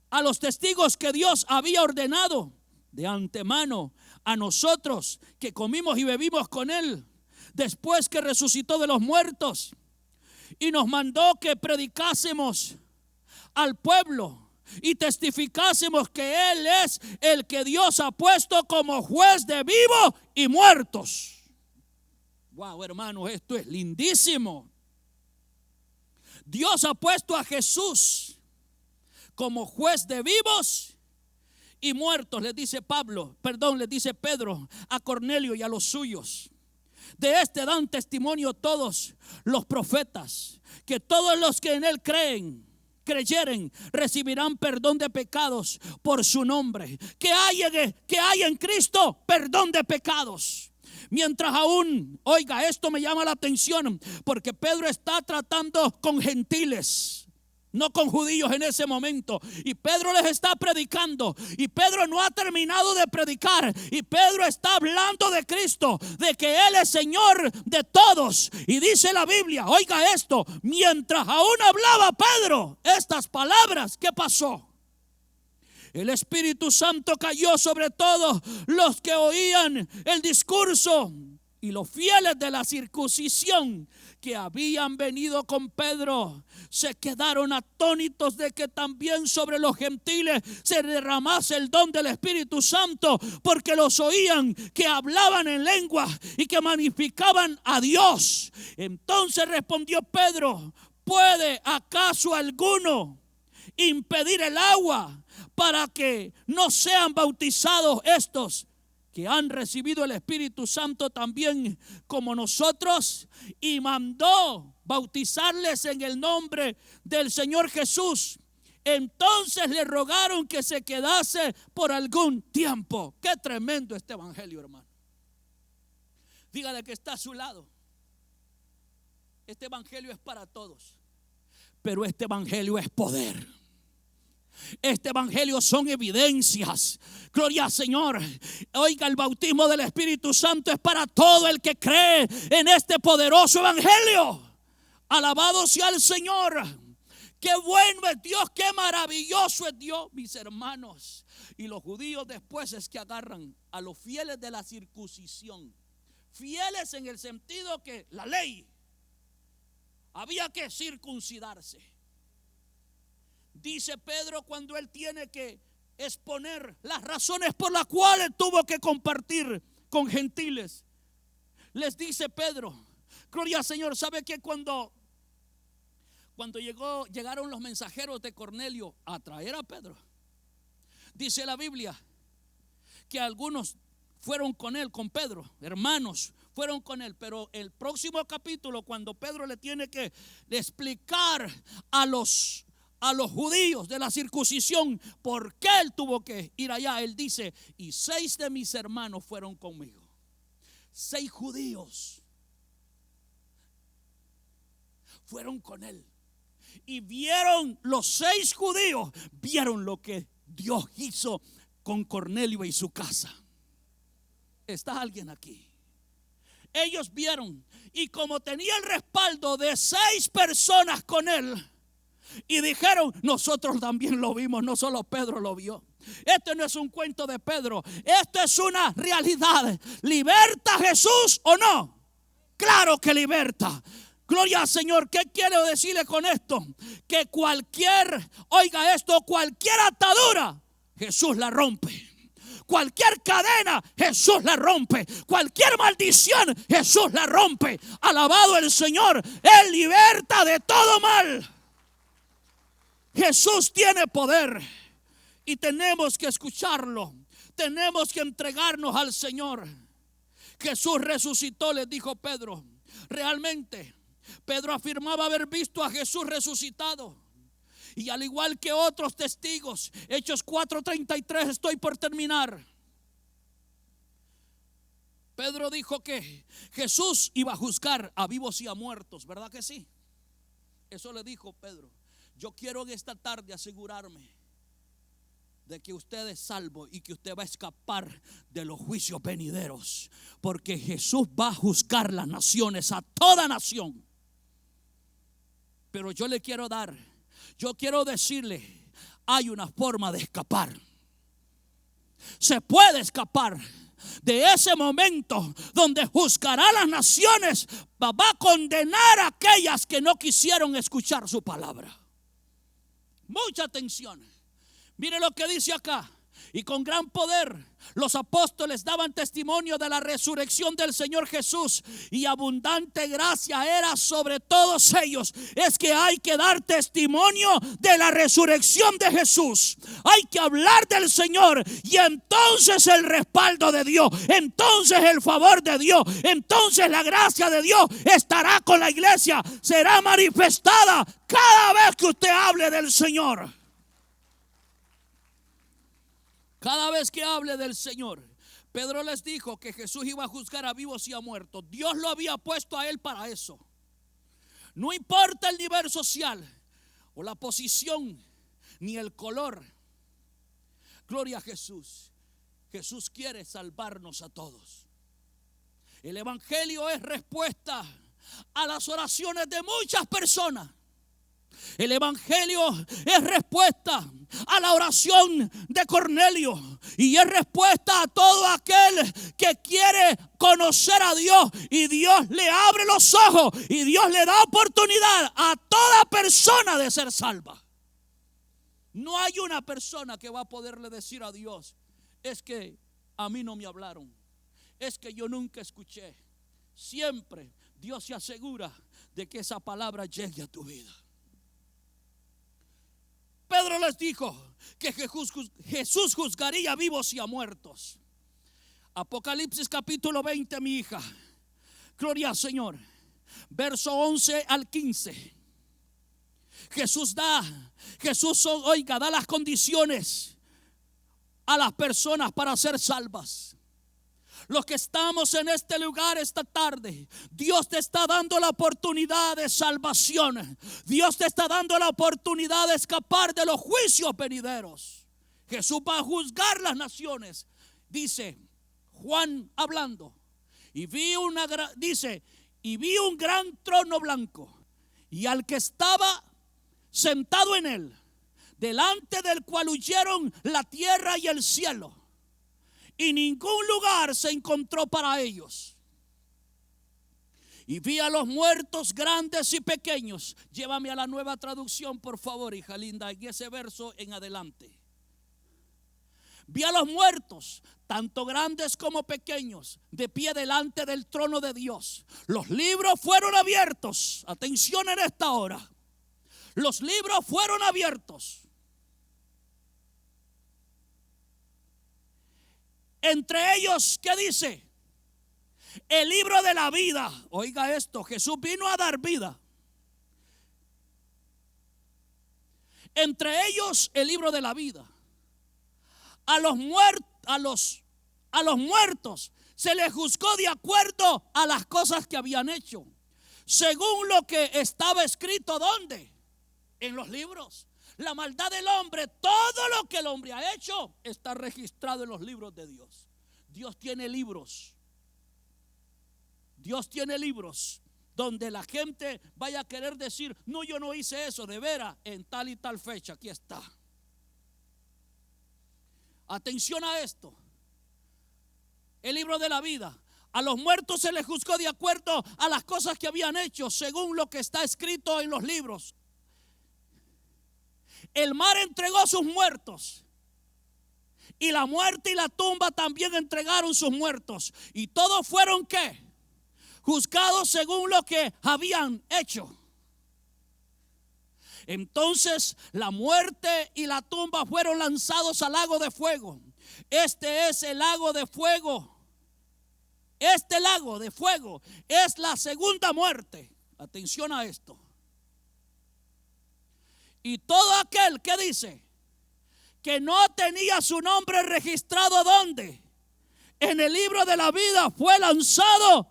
a los testigos que Dios había ordenado de antemano, a nosotros que comimos y bebimos con él después que resucitó de los muertos, y nos mandó que predicásemos al pueblo y testificásemos que él es el que Dios ha puesto como juez de vivos y muertos. Wow, hermanos, esto es lindísimo. Dios ha puesto a Jesús como juez de vivos y muertos, les dice Pedro a Cornelio y a los suyos. De dan testimonio todos los profetas, que todos los que en él creyeren, recibirán perdón de pecados por su nombre. Que hay en Cristo perdón de pecados. Mientras aún, oiga, esto me llama la atención, porque Pedro está tratando con gentiles, no con judíos en ese momento. Y Pedro les está predicando. Y Pedro no ha terminado de predicar. Y Pedro está hablando de Cristo, de que Él es Señor de todos. Y dice la Biblia, oiga esto, mientras aún hablaba Pedro estas palabras, ¿qué pasó? El Espíritu Santo cayó sobre todos los que oían el discurso, y los fieles de la circuncisión que habían venido con Pedro se quedaron atónitos de que también sobre los gentiles se derramase el don del Espíritu Santo, porque los oían que hablaban en lengua y que magnificaban a Dios. Entonces respondió Pedro: ¿puede acaso alguno impedir el agua para que no sean bautizados estos que han recibido el Espíritu Santo también como nosotros? Y mandó bautizarles en el nombre del Señor Jesús. Entonces le rogaron que se quedase por algún tiempo. Qué tremendo este evangelio, hermano. Dígale que está a su lado: este evangelio es para todos, pero este evangelio es poder. Este evangelio son evidencias. Gloria al Señor. Oiga, el bautismo del Espíritu Santo es para todo el que cree en este poderoso evangelio. Alabado sea el Señor. Qué bueno es Dios, qué maravilloso es Dios, mis hermanos. Y los judíos después es que agarran a los fieles de la circuncisión. Fieles en el sentido que la ley había que circuncidarse. Dice Pedro cuando él tiene que exponer las razones por las cuales tuvo que compartir con gentiles. Les dice Pedro, gloria al Señor, ¿sabe que cuando llegaron los mensajeros de Cornelio a traer a Pedro? Dice la Biblia que algunos fueron con él, con Pedro, hermanos, fueron con él. Pero el próximo capítulo, cuando Pedro le tiene que explicar a los judíos de la circuncisión por qué él tuvo que ir allá, él dice: y 6 de mis hermanos fueron conmigo. 6 judíos fueron con él. Y vieron, los 6 judíos vieron lo que Dios hizo con Cornelio y su casa. ¿Está alguien aquí? Ellos vieron, y como tenía el respaldo de 6 personas con él, y dijeron: nosotros también lo vimos, no solo Pedro lo vio. Esto no es un cuento de Pedro, esto es una realidad. ¿Liberta Jesús o no? Claro que liberta. Gloria al Señor. ¿Qué quiero decirle con esto? Que cualquier atadura, Jesús la rompe. Cualquier cadena, Jesús la rompe. Cualquier maldición, Jesús la rompe. Alabado el Señor. Él liberta de todo mal. Jesús tiene poder y tenemos que escucharlo. Tenemos que entregarnos al Señor. Jesús resucitó, les dijo Pedro. Realmente Pedro afirmaba haber visto a Jesús resucitado. Y al igual que otros testigos, Hechos 4:33, estoy por terminar. Pedro dijo que Jesús iba a juzgar a vivos y a muertos, ¿verdad que sí? Eso le dijo Pedro. Yo quiero en esta tarde asegurarme de que usted es salvo y que usted va a escapar de los juicios venideros, porque Jesús va a juzgar las naciones, a toda nación. Pero yo quiero decirle, hay una forma de escapar. Se puede escapar de ese momento donde juzgará a las naciones. Va a condenar a aquellas que no quisieron escuchar su palabra. Mucha atención. Mire lo que dice acá. Y con gran poder los apóstoles daban testimonio de la resurrección del Señor Jesús, y abundante gracia era sobre todos ellos. Es que hay que dar testimonio de la resurrección de Jesús. Hay que hablar del Señor, y entonces el respaldo de Dios, entonces el favor de Dios, entonces la gracia de Dios estará con la iglesia. Será manifestada cada vez que usted hable del Señor. Cada vez que hable del Señor. Pedro les dijo que Jesús iba a juzgar a vivos y a muertos. Dios lo había puesto a él para eso. No importa el nivel social o la posición ni el color. Gloria a Jesús. Jesús quiere salvarnos a todos. El evangelio es respuesta a las oraciones de muchas personas. El evangelio es respuesta a la oración de Cornelio, y es respuesta a todo aquel que quiere conocer a Dios, y Dios le abre los ojos y Dios le da oportunidad a toda persona de ser salva. No hay una persona que va a poderle decir a Dios: es que a mí no me hablaron, es que yo nunca escuché. Siempre Dios se asegura de que esa palabra llegue a tu vida. Pedro les dijo que Jesús juzgaría a vivos y a muertos. Apocalipsis capítulo 20, mi hija. Gloria al Señor. Verso 11 al 15. Jesús da las condiciones a las personas para ser salvas. Los que estamos en este lugar esta tarde, Dios te está dando la oportunidad de salvación. Dios te está dando la oportunidad de escapar de los juicios venideros. Jesús va a juzgar las naciones. Dice Juan hablando, y vi un gran trono blanco, y al que estaba sentado en él, delante del cual huyeron la tierra y el cielo, y ningún lugar se encontró para ellos. Y vi a los muertos grandes y pequeños. Llévame a la Nueva Traducción, por favor, hija linda, en ese verso en adelante. Vi a los muertos, tanto grandes como pequeños, de pie delante del trono de Dios. Los libros fueron abiertos. Atención en esta hora. Los libros fueron abiertos. Entre ellos, ¿qué dice? El libro de la vida. Oiga esto, Jesús vino a dar vida. Entre ellos, el libro de la vida. A los muertos se les juzgó de acuerdo a las cosas que habían hecho, según lo que estaba escrito. ¿Dónde? En los libros. La maldad del hombre, todo lo que el hombre ha hecho, está registrado en los libros de Dios. Dios tiene libros. Dios tiene libros donde la gente vaya a querer decir: no, yo no hice eso, de veras, en tal y tal fecha, aquí está. Atención a esto. El libro de la vida. A los muertos se les juzgó de acuerdo a las cosas que habían hecho, según lo que está escrito en los libros. El mar entregó sus muertos, y la muerte y la tumba también entregaron sus muertos, y todos fueron ¿qué? Juzgados según lo que habían hecho. Entonces la muerte y la tumba fueron lanzados al lago de fuego. Este es el lago de fuego. Este lago de fuego es la segunda muerte. Atención a esto. Y todo aquel que dice que no tenía su nombre registrado, ¿dónde? En el libro de la vida, fue lanzado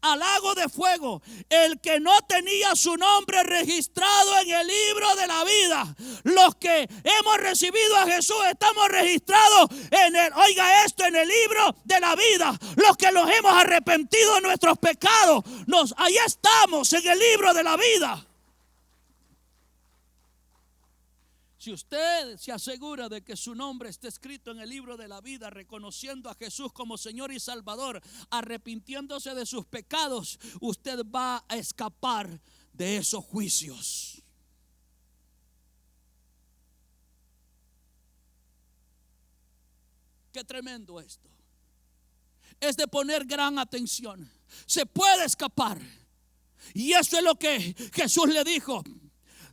al lago de fuego. El que no tenía su nombre registrado en el libro de la vida. Los que hemos recibido a Jesús estamos registrados en el, oiga esto, en el libro de la vida. Los que nos hemos arrepentido de nuestros pecados, ahí estamos en el libro de la vida. Si usted se asegura de que su nombre esté escrito en el libro de la vida, reconociendo a Jesús como Señor y Salvador, arrepintiéndose de sus pecados, usted va a escapar de esos juicios. Qué tremendo esto. Es de poner gran atención. Se puede escapar. Y eso es lo que Jesús le dijo.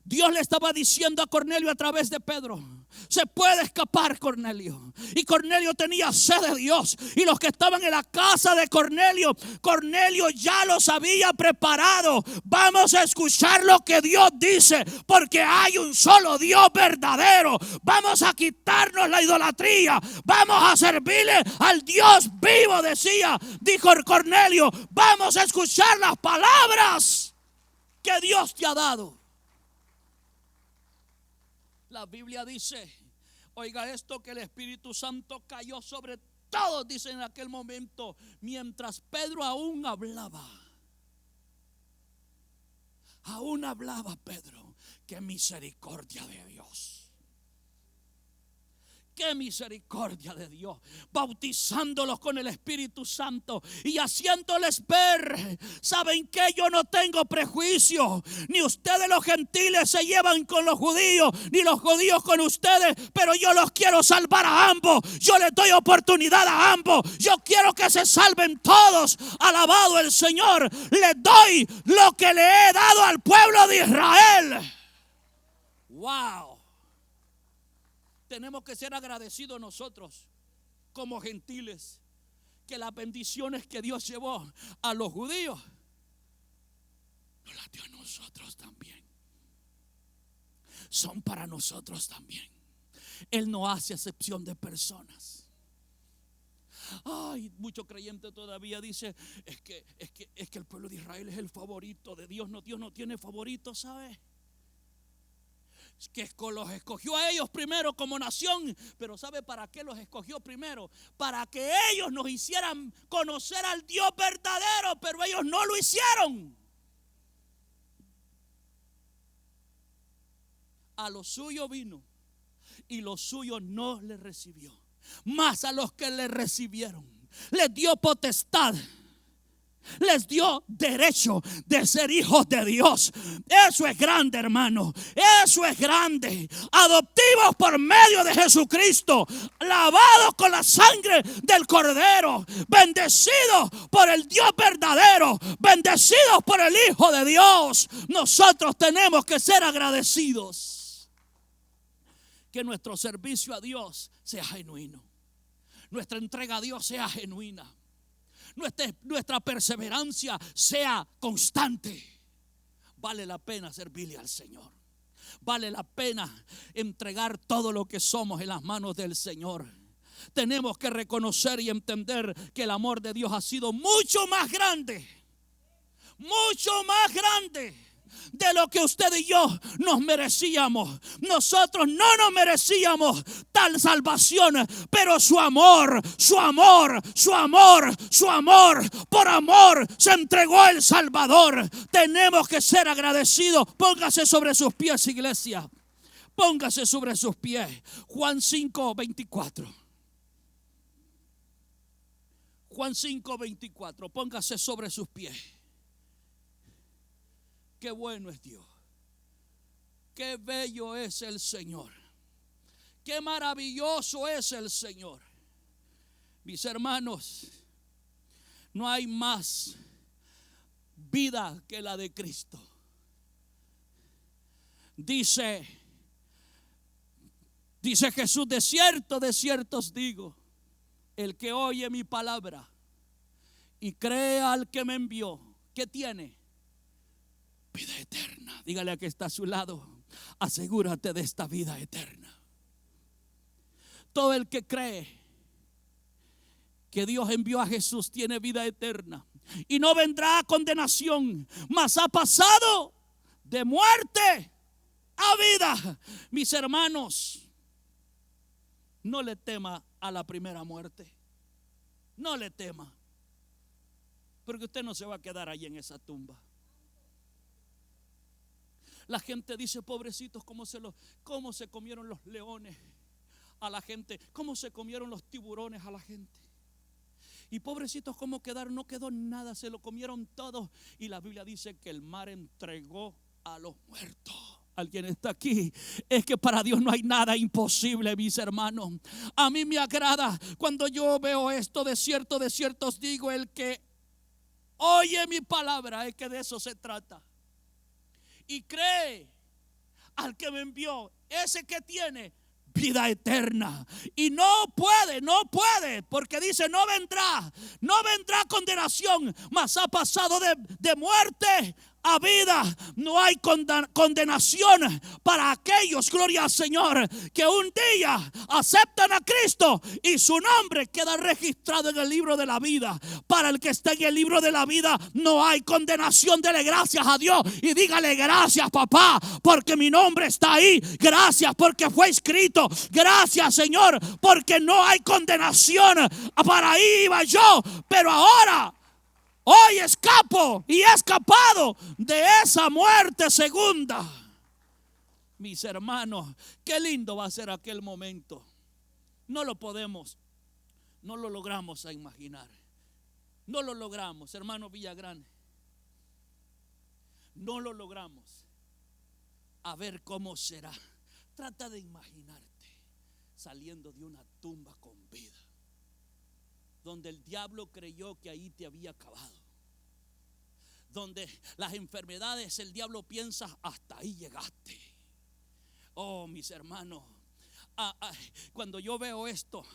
Dios le estaba diciendo a Cornelio a través de Pedro: se puede escapar, Cornelio. Y Cornelio tenía sed de Dios. Y los que estaban en la casa de Cornelio, Cornelio ya los había preparado. Vamos a escuchar lo que Dios dice, porque hay un solo Dios verdadero. Vamos a quitarnos la idolatría. Vamos a servirle al Dios vivo, dijo Cornelio. Vamos a escuchar las palabras que Dios te ha dado. La Biblia dice, oiga esto, que el Espíritu Santo cayó sobre todos, dice, en aquel momento, mientras Pedro aún hablaba. Aún hablaba Pedro. Qué misericordia de Dios. Qué misericordia de Dios, bautizándolos con el Espíritu Santo y haciéndoles ver: ¿saben qué? Yo no tengo prejuicio. Ni ustedes los gentiles se llevan con los judíos, ni los judíos con ustedes, pero yo los quiero salvar a ambos. Yo les doy oportunidad a ambos. Yo quiero que se salven todos. Alabado el Señor. Les doy lo que le he dado al pueblo de Israel. Wow. Tenemos que ser agradecidos nosotros como gentiles, que las bendiciones que Dios llevó a los judíos nos las dio a nosotros también. Son para nosotros también. Él no hace excepción de personas. Ay, mucho creyente todavía dice, es que el pueblo de Israel es el favorito de Dios. No, Dios no tiene favorito, ¿sabe? Es que los escogió a ellos primero como nación. Pero ¿sabe para qué los escogió primero? Para que ellos nos hicieran conocer al Dios verdadero. Pero ellos no lo hicieron. A lo suyo vino y lo suyo no le recibió. Mas a los que le recibieron les dio potestad, les dio derecho de ser hijos de Dios. Eso es grande, hermano. Eso es grande. Adoptivos por medio de Jesucristo, lavados con la sangre del Cordero, bendecidos por el Dios verdadero, bendecidos por el Hijo de Dios. Nosotros tenemos que ser agradecidos. Que nuestro servicio a Dios sea genuino, nuestra entrega a Dios sea genuina, nuestra perseverancia sea constante. Vale la pena servirle al Señor. Vale la pena entregar todo lo que somos en las manos del Señor. Tenemos que reconocer y entender que el amor de Dios ha sido mucho más grande de lo que usted y yo nos merecíamos. Nosotros no nos merecíamos tal salvación, pero su amor, por amor se entregó el Salvador. Tenemos que ser agradecidos. Póngase sobre sus pies, iglesia. Póngase sobre sus pies. Juan 5:24. Juan 5:24. Póngase sobre sus pies. Qué bueno es Dios. Qué bello es el Señor. Qué maravilloso es el Señor. Mis hermanos, no hay más vida que la de Cristo. Dice Jesús, de cierto os digo, el que oye mi palabra y cree al que me envió, ¿qué tiene? Vida eterna. Dígale a que está a su lado, asegúrate de esta vida eterna. Todo el que cree que Dios envió a Jesús tiene vida eterna y no vendrá a condenación, mas ha pasado de muerte a vida. Mis hermanos, no le tema a la primera muerte. No le tema, porque usted no se va a quedar ahí en esa tumba. La gente dice, pobrecitos, cómo se comieron los leones a la gente, cómo se comieron los tiburones a la gente. Y pobrecitos, cómo quedaron, no quedó nada, se lo comieron todo. Y la Biblia dice que el mar entregó a los muertos. Alguien está aquí. Es que para Dios no hay nada imposible, mis hermanos. A mí me agrada cuando yo veo esto. De cierto os digo, el que oye mi palabra, es que de eso se trata, y cree al que me envió, ese que tiene vida eterna. Y no puede, porque dice, no vendrá condenación, mas ha pasado de muerte a vida. No hay condenación para aquellos, gloria al Señor, que un día aceptan a Cristo y su nombre queda registrado en el libro de la vida. Para el que está en el libro de la vida no hay condenación. Dele gracias a Dios y dígale, gracias papá, porque mi nombre está ahí. Gracias porque fue escrito. Gracias Señor, porque no hay condenación. Para ahí iba yo, pero ahora hoy escapo y he escapado de esa muerte segunda. Mis hermanos, qué lindo va a ser aquel momento. No lo logramos a imaginar. No lo logramos, hermano Villagrán. No lo logramos a ver cómo será. Trata de imaginarte saliendo de una tumba con vida, donde el diablo creyó que ahí te había acabado, donde las enfermedades, el diablo piensa, hasta ahí llegaste. Oh, mis hermanos, cuando yo veo esto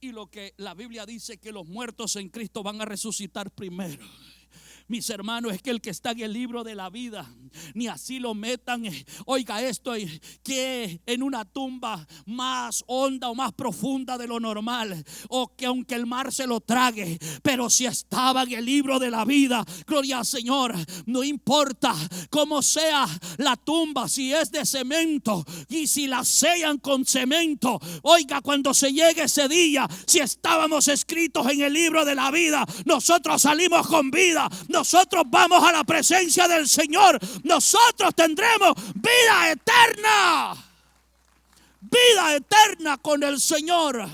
y lo que la Biblia dice, que los muertos en Cristo van a resucitar primero, Mis hermanos, es que el que está en el libro de la vida, ni así lo metan, oiga esto, que en una tumba más honda o más profunda de lo normal, o que aunque el mar se lo trague, pero si estaba en el libro de la vida, gloria al Señor, no importa cómo sea la tumba, si es de cemento y si la sellan con cemento, oiga, cuando se llegue ese día, si estábamos escritos en el libro de la vida, nosotros salimos con vida. Nosotros vamos a la presencia del Señor. Nosotros tendremos vida eterna. Vida eterna con el Señor.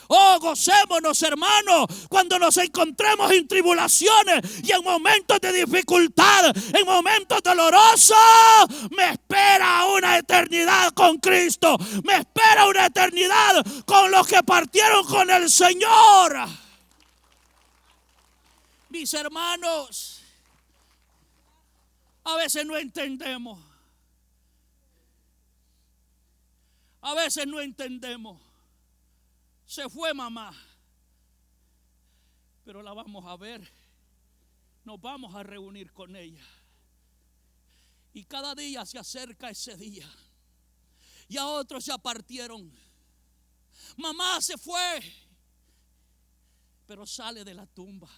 Oh, gocémonos, hermanos, cuando nos encontremos en tribulaciones y en momentos de dificultad, en momentos dolorosos. Me espera una eternidad con Cristo. Me espera una eternidad con los que partieron con el Señor. Mis hermanos, a veces no entendemos. A veces no entendemos. Se fue mamá, pero la vamos a ver. Nos vamos a reunir con ella. Y cada día se acerca ese día. Y a otros ya partieron. Mamá se fue, pero sale de la tumba.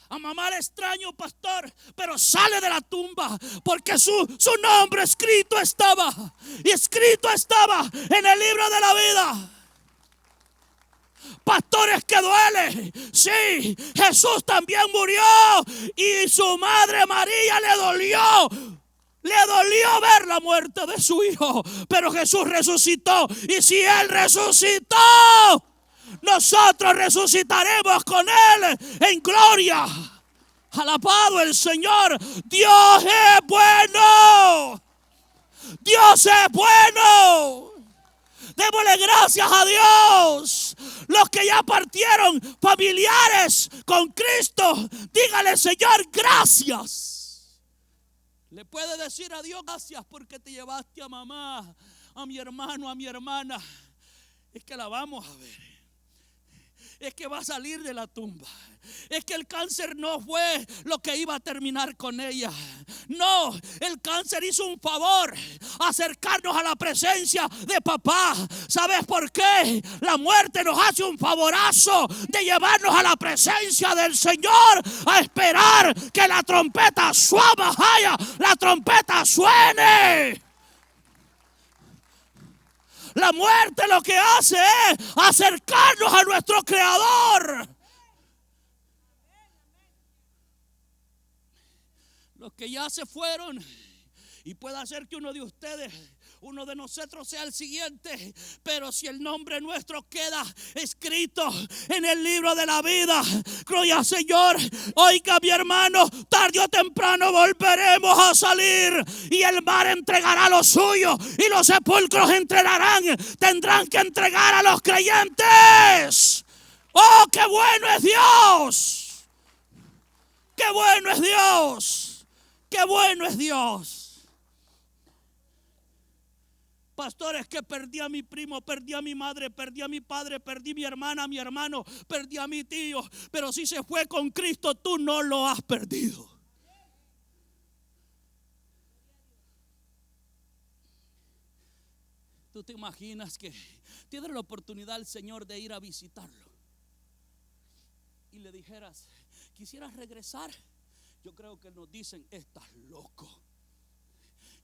A mamá le extraño, pastor, pero sale de la tumba porque su nombre escrito estaba. Y escrito estaba en el libro de la vida. Pastores, que duele. Sí, Jesús también murió y su madre María le dolió. Le dolió ver la muerte de su hijo, pero Jesús resucitó. Y si Él resucitó, nosotros resucitaremos con Él en gloria. Alabado el Señor. Dios es bueno. Dios es bueno. Démosle gracias a Dios. Los que ya partieron, familiares con Cristo, dígale: Señor, gracias. Le puede decir a Dios: gracias porque te llevaste a mamá, a mi hermano, a mi hermana. Es que la vamos a ver. Es que va a salir de la tumba. Es que el cáncer no fue lo que iba a terminar con ella. No, el cáncer hizo un favor, acercarnos a la presencia de papá. ¿Sabes por qué? La muerte nos hace un favorazo de llevarnos a la presencia del Señor, a esperar que la trompeta la trompeta suene. La muerte lo que hace es acercarnos a nuestro Creador. Los que ya se fueron, y puede ser que uno de ustedes, uno de nosotros sea el siguiente, pero si el nombre nuestro queda escrito en el libro de la vida, gloria al Señor. Oiga, mi hermano, tarde o temprano volveremos a salir y el mar entregará lo suyo y los sepulcros tendrán que entregar a los creyentes. Oh, qué bueno es Dios. Qué bueno es Dios. Qué bueno es Dios. Pastores, que perdí a mi primo, perdí a mi madre, perdí a mi padre, perdí a mi hermana, a mi hermano, perdí a mi tío. Pero si se fue con Cristo, tú no lo has perdido. Tú te imaginas que tienes la oportunidad el Señor de ir a visitarlo y le dijeras: ¿quisieras regresar? Yo creo que nos dicen: estás loco,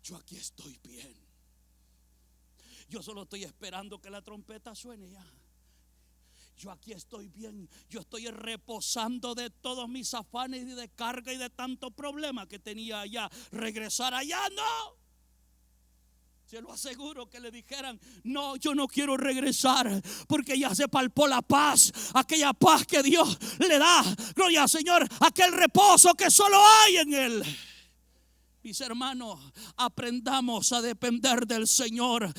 yo aquí estoy bien. Yo solo estoy esperando que la trompeta suene ya. Yo aquí estoy bien. Yo estoy reposando de todos mis afanes y de carga y de tanto problema que tenía allá. Regresar allá, no. Se lo aseguro que le dijeran: no, yo no quiero regresar, porque ya se palpó la paz, aquella paz que Dios le da, gloria al Señor, aquel reposo que solo hay en Él. Mis hermanos, aprendamos a depender del Señor.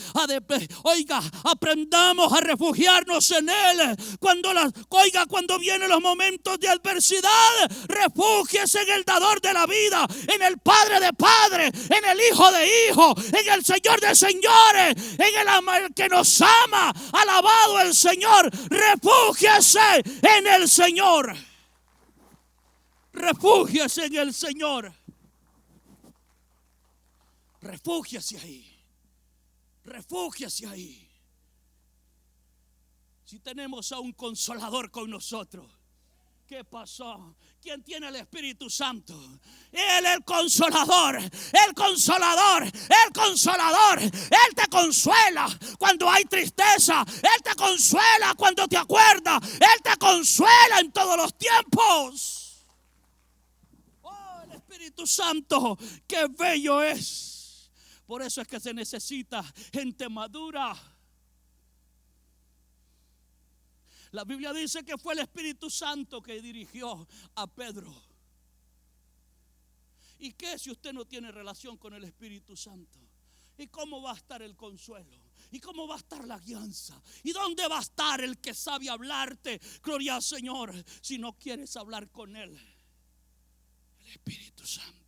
Oiga, aprendamos a refugiarnos en Él. Cuando vienen los momentos de adversidad, refúgiese en el dador de la vida, en el Padre de padres, en el Hijo de hijos, en el Señor de señores, en el que nos ama. Alabado el Señor. Refúgiese en el Señor. Refúgiese en el Señor. Refúgiese ahí. Refúgiese ahí. Si tenemos a un consolador con nosotros, ¿qué pasó? ¿Quién tiene el Espíritu Santo? Él, el consolador, el consolador, el consolador. Él te consuela cuando hay tristeza. Él te consuela cuando te acuerdas. Él te consuela en todos los tiempos. Oh, el Espíritu Santo, qué bello es. Por eso es que se necesita gente madura. La Biblia dice que fue el Espíritu Santo que dirigió a Pedro. ¿Y qué si usted no tiene relación con el Espíritu Santo? ¿Y cómo va a estar el consuelo? ¿Y cómo va a estar la guianza? ¿Y dónde va a estar el que sabe hablarte? Gloria al Señor, si no quieres hablar con Él. El Espíritu Santo.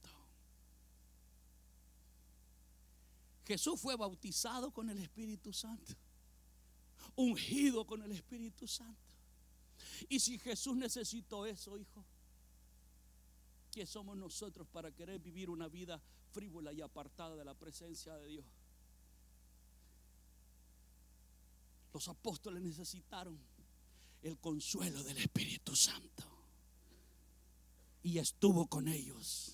Jesús fue bautizado con el Espíritu Santo, ungido con el Espíritu Santo. Y si Jesús necesitó eso, hijo, ¿qué somos nosotros para querer vivir una vida frívola y apartada de la presencia de Dios? Los apóstoles necesitaron el consuelo del Espíritu Santo y estuvo con ellos.